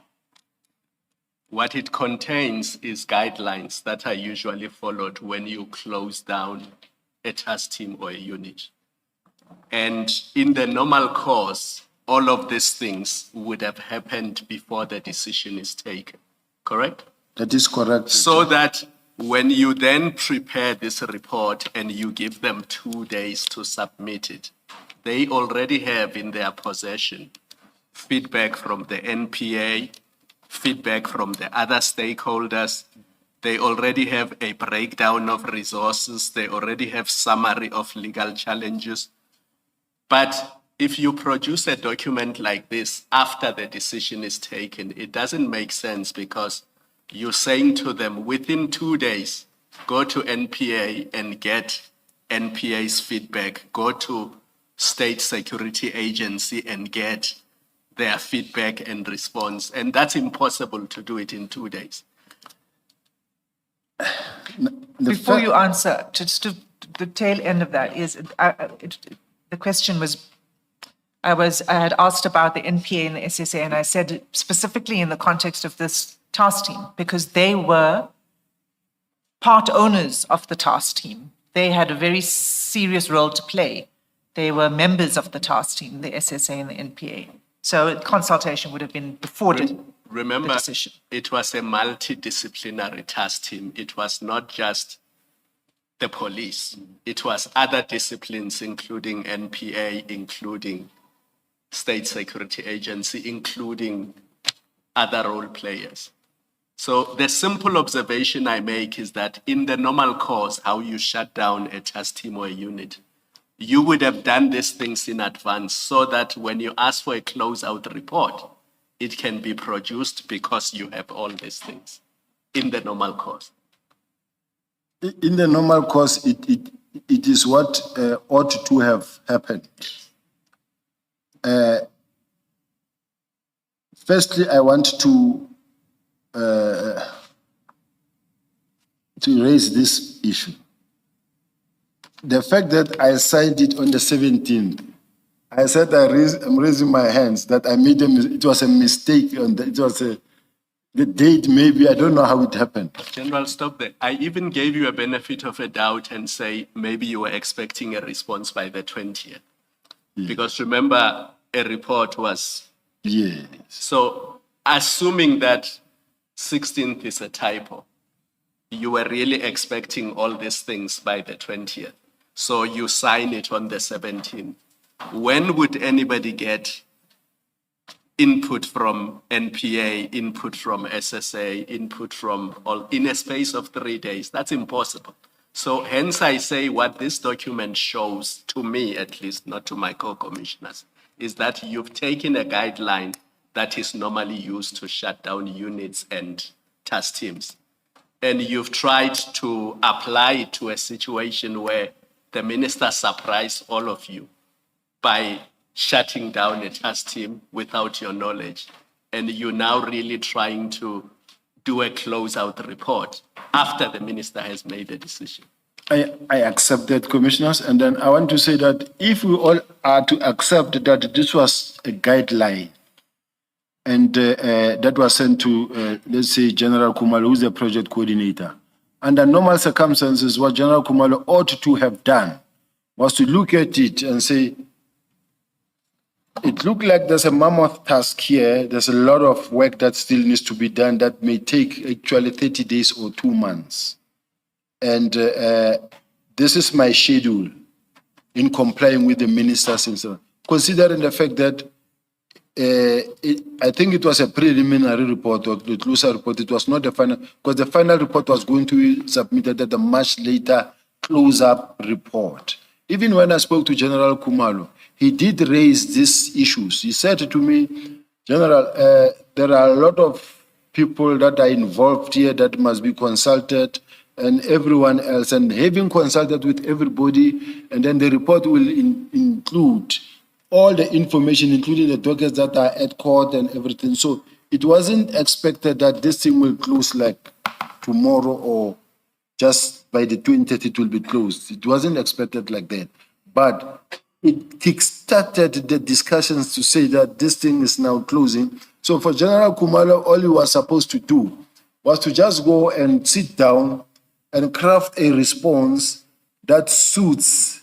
What it contains is guidelines that are usually followed when you close down a task team or a unit. And in the normal course, all of these things would have happened before the decision is taken, correct? That is correct. So that when you then prepare this report and you give them 2 days to submit it, they already have in their possession feedback from the NPA, feedback from the other stakeholders. They already have a breakdown of resources. They already have summary of legal challenges. But if you produce a document like this after the decision is taken, it doesn't make sense because you're saying to them within 2 days, go to NPA and get NPA's feedback, go to State Security Agency and get their feedback and response. And that's impossible to do it in 2 days. Before you answer, just to the tail end of that is, the question was, I had asked about the NPA and the SSA, and I said specifically in the context of this task team, because they were part owners of the task team. They had a very serious role to play. They were members of the task team, the SSA and the NPA. So consultation would have been before the Remember, decision. it was a multidisciplinary task team. It was not just the police. It was other disciplines, including NPA, including State Security Agency, including other role players. So the simple observation I make is that in the normal course, how you shut down a task team or a unit, you would have done these things in advance so that when you ask for a closeout report, it can be produced because you have all these things in the normal course. In the normal course, it is what ought to have happened. Firstly, I want to raise this issue. the fact that I signed it on the 17th, I said I'm raising my hands that I made it was a mistake. It was the date, maybe, I don't know how it happened. General, stop there. I even gave you a benefit of a doubt and say maybe you were expecting a response by the 20th. Because remember, a report was. Yes. So assuming that 16th is a typo, you were really expecting all these things by the 20th. So you sign it on the 17th. When would anybody get input from NPA, input from SSA, input from all in a space of 3 days? That's impossible. So hence I say what this document shows, to me at least, not to my co-commissioners, is that you've taken a guideline that is normally used to shut down units and task teams. And you've tried to apply it to a situation where the minister surprised all of you by shutting down a task team without your knowledge. And you're now really trying to do a closeout report after the minister has made a decision. I accept that, commissioners. And then I want to say that if we all are to accept that this was a guideline and that was sent to, let's say, General Kumalo, who's the project coordinator, under normal circumstances, what General Kumalo ought to have done was to look at it and say, it looked like there's a mammoth task here. There's a lot of work that still needs to be done that may take actually 30 days or 2 months. And this is my schedule in complying with the minister's instruction. Considering the fact that I think it was a preliminary report or the closer report, it was not the final, because the final report was going to be submitted at a much later close-up report. Even when I spoke to General Kumalo, he did raise these issues. He said to me, General, there are a lot of people that are involved here that must be consulted, and everyone else, and having consulted with everybody, and then the report will include all the information, including the documents that are at court and everything. So it wasn't expected that this thing will close like tomorrow or just by the 20th it will be closed. It wasn't expected like that. But it kickstarted the discussions to say that this thing is now closing. So for General Kumalo, all he was supposed to do was to just go and sit down and craft a response that suits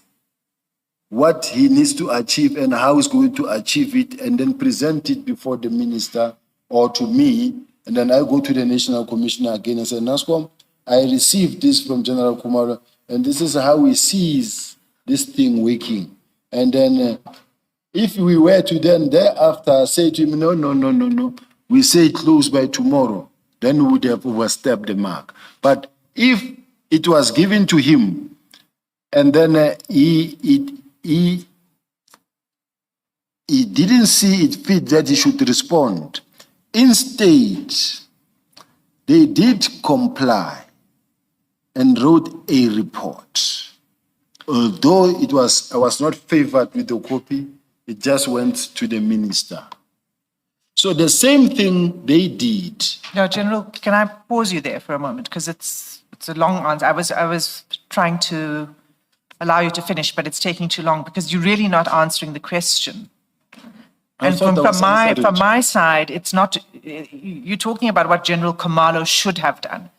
what he needs to achieve and how he's going to achieve it, and then present it before the minister or to me. And then I go to the National Commissioner again and say, NASCOM, I received this from General Kumalo, and this is how he sees this thing working. And then if we were to then thereafter say to him, no, we say it close by tomorrow, then we would have overstepped the mark. But if it was given to him, and then he didn't see it fit that he should respond. Instead, they did comply and wrote a report. Although I was not favored with the copy, it just went to the minister. So the same thing they did. No, General, can I pause you there for a moment? Because it's a long answer. I was trying to allow you to finish, but it's taking too long because you're really not answering the question. And from my side, it's not, you're talking about what General Kumalo should have done.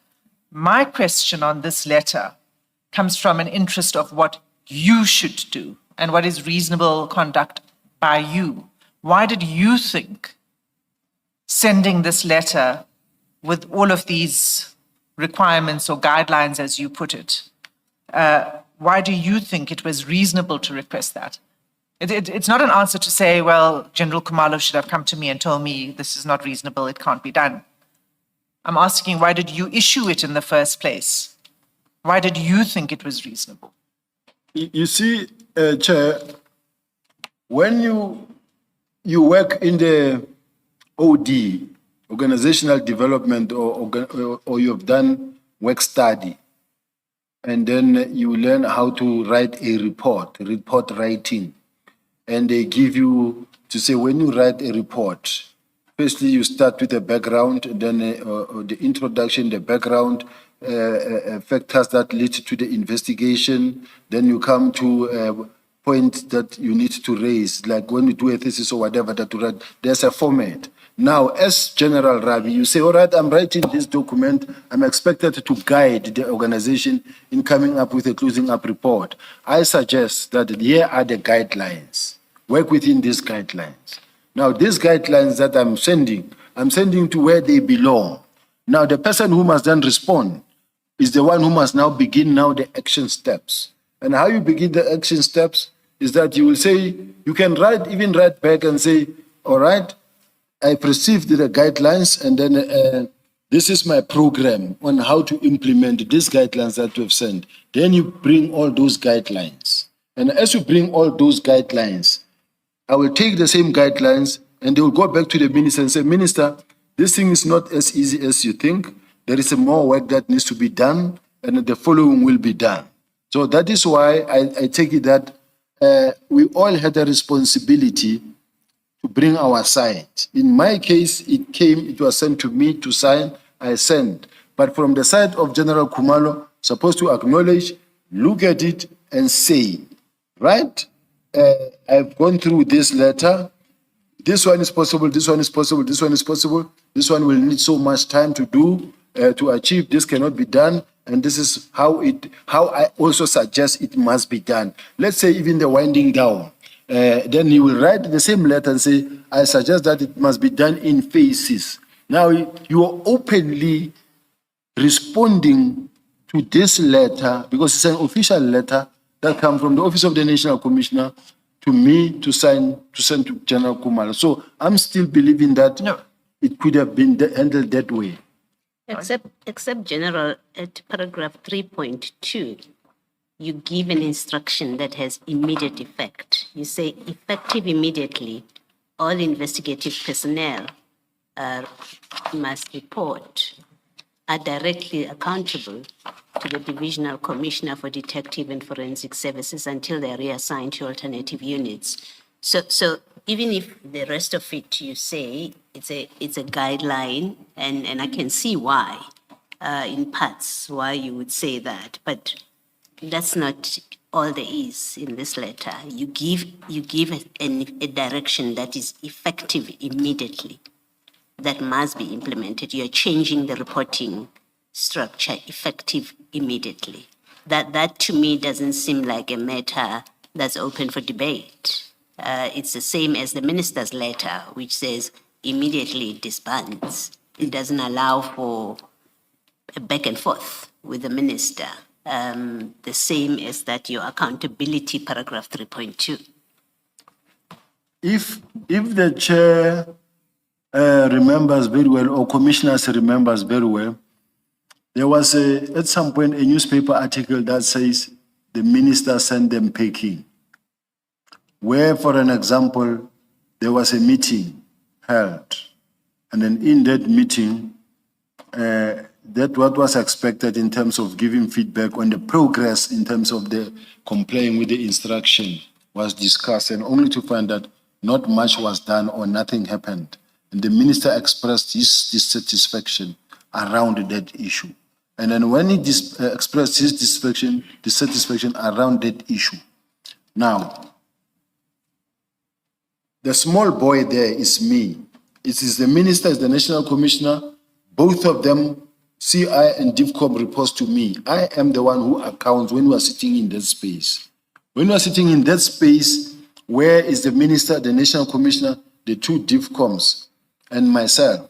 My question on this letter comes from an interest of what you should do and what is reasonable conduct by you. Why did you think sending this letter with all of these requirements or guidelines, as you put it, why do you think it was reasonable to request that? It's not an answer to say, well, General Kumalo should have come to me and told me this is not reasonable, it can't be done. I'm asking, why did you issue it in the first place? Why did you think it was reasonable? You see, Chair, when you work in the OD, organizational development, or you've done work study, and then you learn how to write a report writing. And they give you to say, when you write a report, firstly, you start with the background, then the introduction, the background, factors that lead to the investigation. Then you come to a point that you need to raise, like when you do a thesis or whatever that you write, there's a format. Now, as General Ravi, you say, all right, I'm writing this document. I'm expected to guide the organization in coming up with a closing up report. I suggest that here are the guidelines. Work within these guidelines. Now, these guidelines that I'm sending to where they belong. Now, the person who must then respond is the one who must now begin now the action steps. And how you begin the action steps is that you will say, you can even write back and say, all right, I've received the guidelines, and then this is my program on how to implement these guidelines that we've sent. Then you bring all those guidelines. And as you bring all those guidelines, I will take the same guidelines and they will go back to the minister and say, Minister, this thing is not as easy as you think. There is more work that needs to be done, and the following will be done. So that is why I take it that we all had a responsibility to bring our side. In my case, it was sent to me to sign, I sent. But from the side of General Khumalo, supposed to acknowledge, look at it and say, right, I've gone through this letter, this one is possible, this one is possible, this one is possible, this one will need so much time to do, to achieve, this cannot be done, and this is how I also suggest it must be done. Let's say even the winding down. Then you will write the same letter and say, I suggest that it must be done in phases. Now, you are openly responding to this letter because it's an official letter that comes from the Office of the National Commissioner to me to send to General Khumalo. So I'm still believing that it could have been handled that way. Except General, at paragraph 3.2, you give an instruction that has immediate effect. You say, effective immediately, all investigative personnel must report, are directly accountable to the Divisional Commissioner for Detective and Forensic Services until they are reassigned to alternative units. So even if the rest of it you say it's a guideline, and I can see why, in parts, why you would say that, but that's not all there is in this letter. You give a direction that is effective immediately, that must be implemented. You're changing the reporting structure effective immediately. That to me doesn't seem like a matter that's open for debate. It's the same as the minister's letter, which says immediately disbands. It doesn't allow for a back and forth with the minister. The same as that your accountability paragraph 3.2. If the chair remembers very well, or commissioners remembers very well, there was at some point a newspaper article that says the minister sent them packing, where, for an example, there was a meeting held, and then in that meeting, that what was expected in terms of giving feedback on the progress in terms of the complying with the instruction was discussed, and only to find that not much was done or nothing happened. And the minister expressed his dissatisfaction around that issue. And then when he expressed his dissatisfaction around that issue, now, the small boy there is me. It is the minister, it's the national commissioner. Both of them, CI and DIVCOM, reports to me. I am the one who accounts when we are sitting in that space. When we are sitting in that space, where is the minister, the national commissioner, the two DIVCOMs, and myself?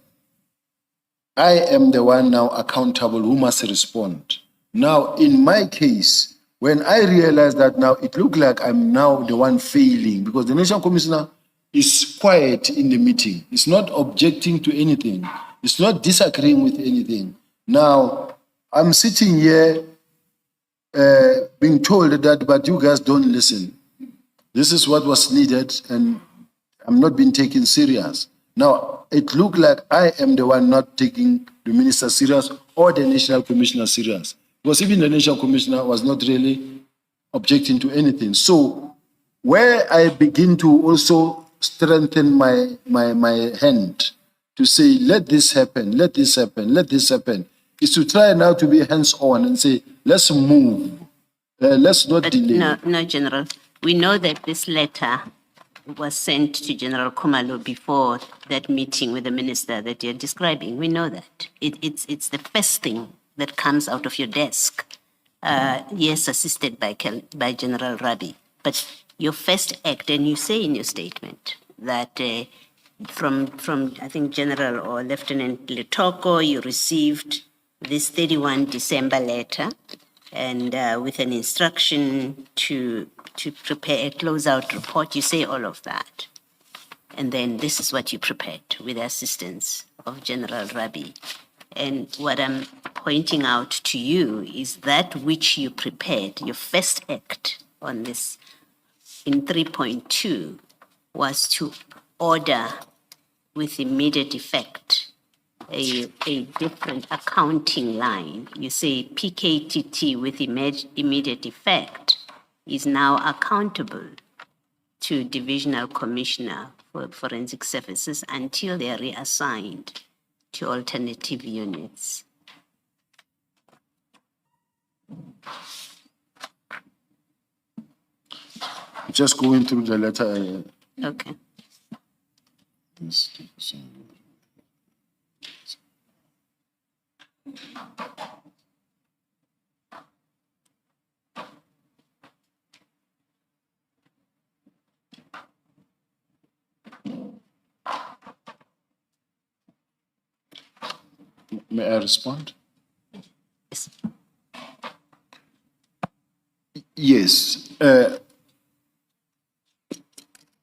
I am the one now accountable who must respond. Now, in my case, when I realize that now it looks like I'm now the one failing, because the national commissioner is quiet in the meeting. It's not objecting to anything. It's not disagreeing with anything. Now, I'm sitting here being told that, but you guys don't listen. This is what was needed, and I'm not being taken serious. Now, it looked like I am the one not taking the minister serious or the national commissioner serious, because even the national commissioner was not really objecting to anything. So, where I begin to also strengthen my hand to say, let this happen, let this happen, let this happen, is to try now to be hands-on and say, let's move, let's not But delay. no, General. We know that this letter was sent to General Kumalo before that meeting with the minister that you're describing. We know that. It's the first thing that comes out of your desk. Yes, assisted by General Rabi. But your first act, and you say in your statement that from I think General or Lieutenant Letoko, you received this 31 December letter, and with an instruction to prepare a closeout report. You say all of that. And then this is what you prepared with the assistance of General Rabi. And what I'm pointing out to you is that which you prepared, your first act on this in 3.2 was to order with immediate effect a different accounting line. You say PKTT with immediate effect is now accountable to Divisional Commissioner for Forensic Services until they are reassigned to alternative units. Just going through the letter. Okay. May I respond? Yes. Yes.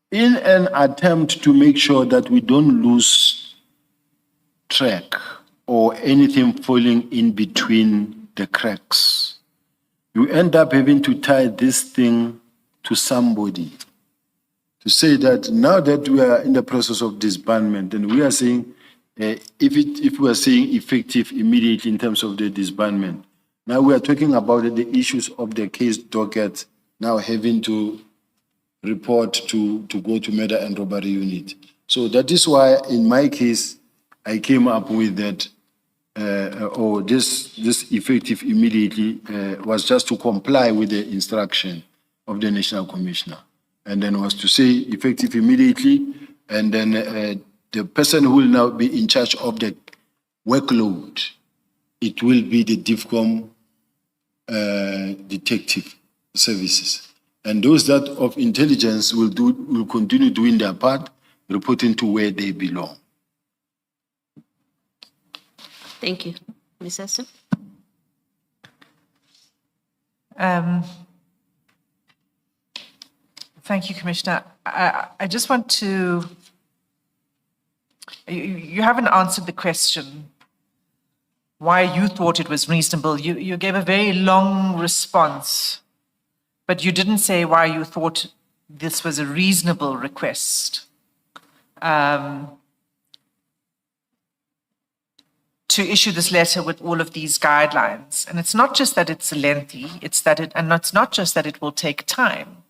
In an attempt to make sure that we don't lose track or anything falling in between the cracks, you end up having to tie this thing to somebody. To say that now that we are in the process of disbandment, and we are saying, if we are saying effective immediately in terms of the disbandment, now we are talking about the issues of the case docket now having to report to go to murder and robbery unit. So that is why, in my case, I came up with that, this effective immediately was just to comply with the instruction of the National Commissioner, and then was to say effective immediately, and then the person who will now be in charge of the workload, it will be the DIFCOM detective services. And those that of intelligence will continue doing their part, reporting to where they belong. Thank you. Ms. Hassan? Thank you, Commissioner. I just want to, you haven't answered the question why you thought it was reasonable. You gave a very long response, but you didn't say why you thought this was a reasonable request to issue this letter with all of these guidelines. And it's not just that it's lengthy, it's not just that it will take time,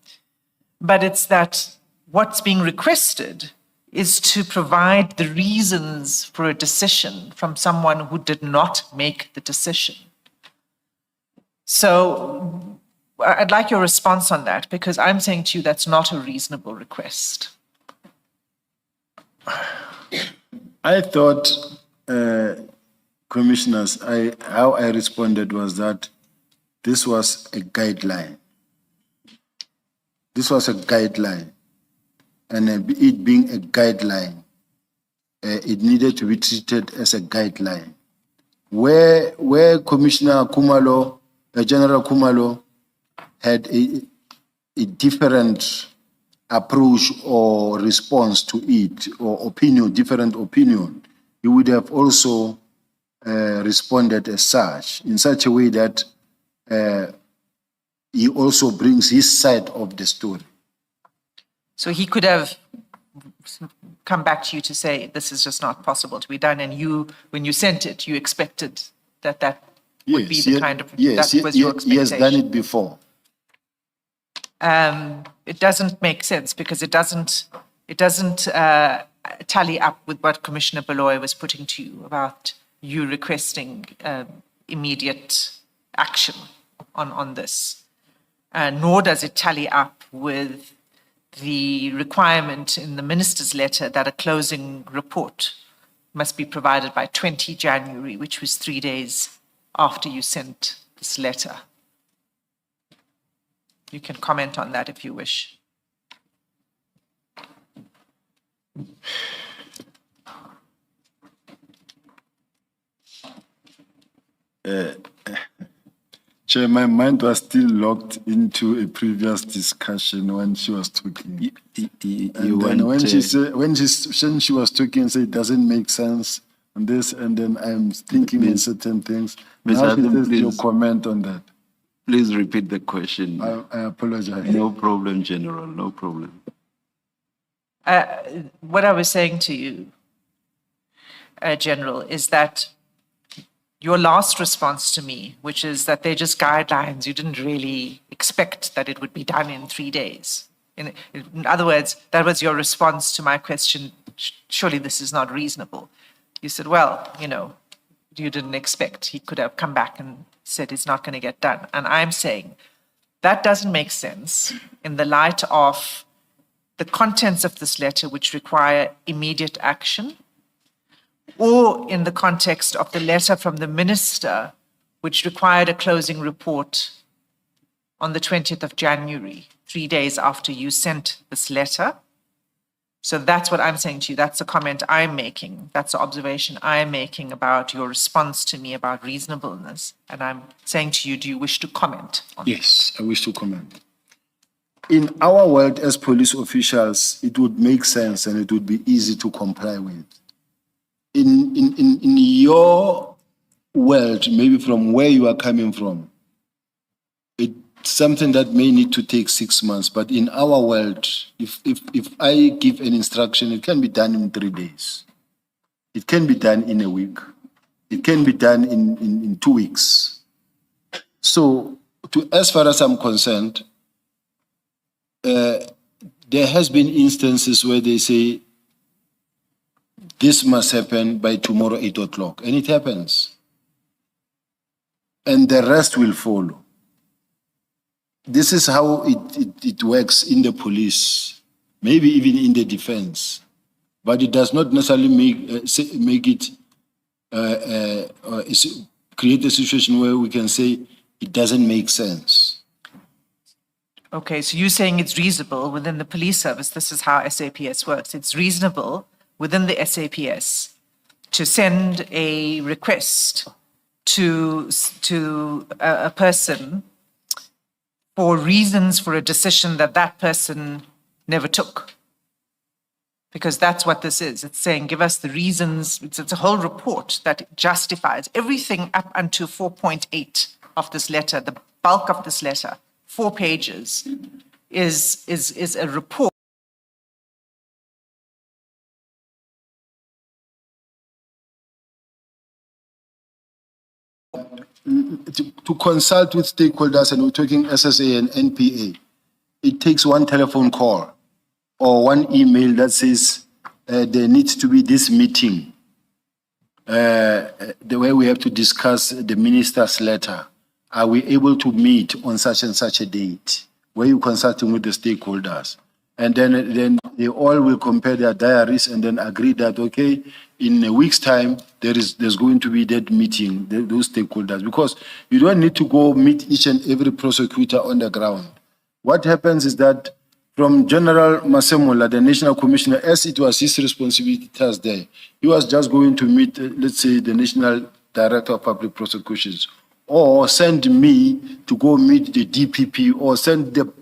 but it's that what's being requested is to provide the reasons for a decision from someone who did not make the decision. So I'd like your response on that, because I'm saying to you that's not a reasonable request. I thought, commissioners, how I responded was that this was a guideline. This was a guideline. And it being a guideline, it needed to be treated as a guideline. Where Commissioner Kumalo, General Kumalo, had a different approach or response to it, or opinion, different opinion, he would have also responded as such, in such a way that he also brings his side of the story. So he could have come back to you to say, this is just not possible to be done. And you, when you sent it, you expected that would be the kind of, that was your expectation. He has done it before. It doesn't make sense, because it doesn't tally up with what Commissioner Baloy was putting to you about you requesting immediate action on this. Nor does it tally up with the requirement in the minister's letter that a closing report must be provided by 20 January, which was 3 days after you sent this letter. You can comment on that if you wish. Chair, my mind was still locked into a previous discussion when she was talking. And then when she was talking, said it doesn't make sense and this, and then I'm thinking on certain things. Now she says your comment on that. Please repeat the question. I apologize. No problem, General, no problem. What I was saying to you, General, is that your last response to me, which is that they're just guidelines, you didn't really expect that it would be done in 3 days. In other words, that was your response to my question, surely this is not reasonable. You said, well, you know, you didn't expect. He could have come back and said it's not going to get done. And I'm saying that doesn't make sense in the light of the contents of this letter, which require immediate action, or in the context of the letter from the minister, which required a closing report on the 20th of January, 3 days after you sent this letter. So that's what I'm saying to you. That's the comment I'm making. That's the observation I'm making about your response to me about reasonableness. And I'm saying to you, do you wish to comment on that? Yes, I wish to comment. In our world as police officials, it would make sense and it would be easy to comply with. In your world, maybe from where you are coming from, it's something that may need to take 6 months. But in our world, if I give an instruction, it can be done in 3 days. It can be done in a week. It can be done in 2 weeks. So, as far as I'm concerned, there has been instances where they say, this must happen by tomorrow, 8 o'clock. And it happens. And the rest will follow. This is how it works in the police, maybe even in the defense. But it does not necessarily make it create a situation where we can say it doesn't make sense. Okay, so you're saying it's reasonable within the police service. This is how SAPS works. It's reasonable within the SAPS to send a request to a person for reasons for a decision that that person never took. Because that's what this is. It's saying, give us the reasons. It's a whole report that justifies everything up until 4.8 of this letter, the bulk of this letter, 4 pages, is a report. To consult with stakeholders, and we're talking SSA and NPA, it takes one telephone call or one email that says there needs to be this meeting, the way we have to discuss the minister's letter. Are we able to meet on such and such a date? Where you're consulting with the stakeholders. And then they all will compare their diaries and then agree that, okay, in a week's time, there's going to be that meeting, those stakeholders, because you don't need to go meet each and every prosecutor on the ground. What happens is that from General Masemola, the National Commissioner, as it was his responsibility there, he was just going to meet, let's say, the National Director of Public Prosecutions, or send me to go meet the DPP, or send the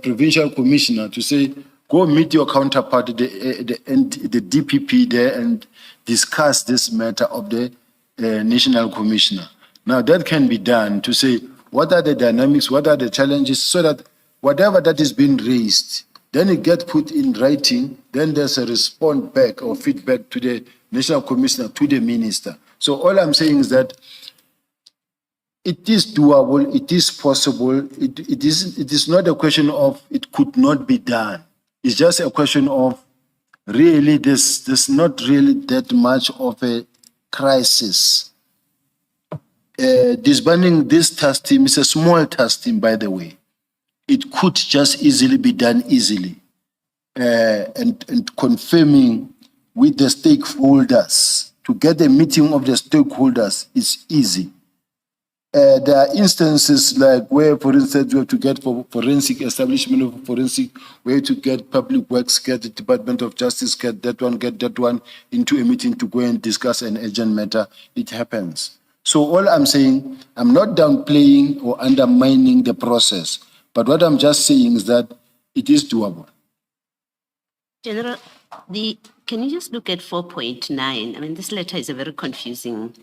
provincial commissioner to say, go meet your counterpart, the DPP there, and discuss this matter of the national commissioner. Now that can be done to say, what are the dynamics, what are the challenges, so that whatever that is being raised, then it gets put in writing, then there's a response back or feedback to the national commissioner, to the minister. So all I'm saying is that it is doable, it is possible. It is not a question of it could not be done. It's just a question of really there's not really that much of a crisis. Disbanding this task team is a small task team, by the way. It could just easily be done easily. And confirming with the stakeholders, to get a meeting of the stakeholders is easy. There are instances like where, for instance, you have to get for forensic establishment of forensic, where to get public works, get the Department of Justice, get that one into a meeting to go and discuss an urgent matter. It happens. So all I'm saying, I'm not downplaying or undermining the process, but what I'm just saying is that it is doable. General, can you just look at 4.9? I mean, this letter is a very confusing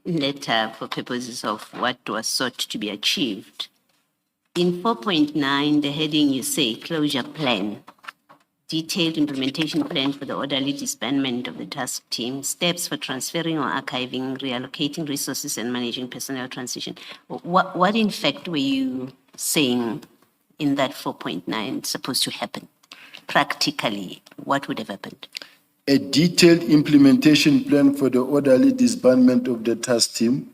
letter for purposes of what was sought to be achieved. In 4.9, the heading you say closure plan, detailed implementation plan for the orderly disbandment of the task team, steps for transferring or archiving, reallocating resources and managing personnel transition. What in fact were you saying in that 4.9 supposed to happen? Practically, what would have happened? A detailed implementation plan for the orderly disbandment of the task team,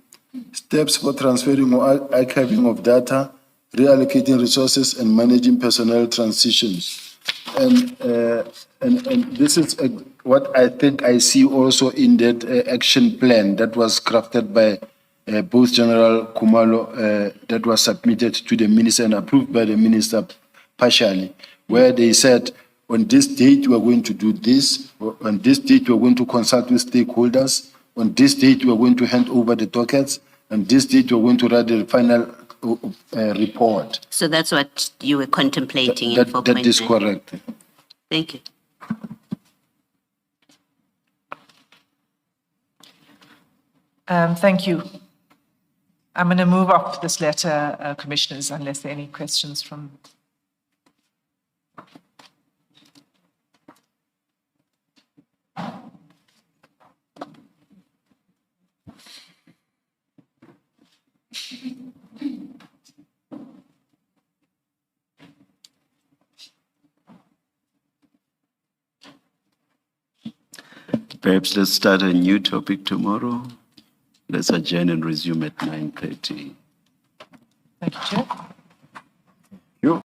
steps for transferring or archiving of data, reallocating resources, and managing personnel transitions. And this is what I think I see also in that action plan that was crafted by both General Khumalo, that was submitted to the minister and approved by the minister partially, where they said, on this date, we are going to do this. On this date, we are going to consult with stakeholders. On this date, we are going to hand over the dockets. On this date, we are going to write the final report. So that's what you were contemplating in 4.9? That is correct. Thank you. Thank you. I'm going to move off this letter, Commissioners, unless there are any questions from... Perhaps let's start a new topic tomorrow. Let's adjourn and resume at 9:30. Thank you, Chair.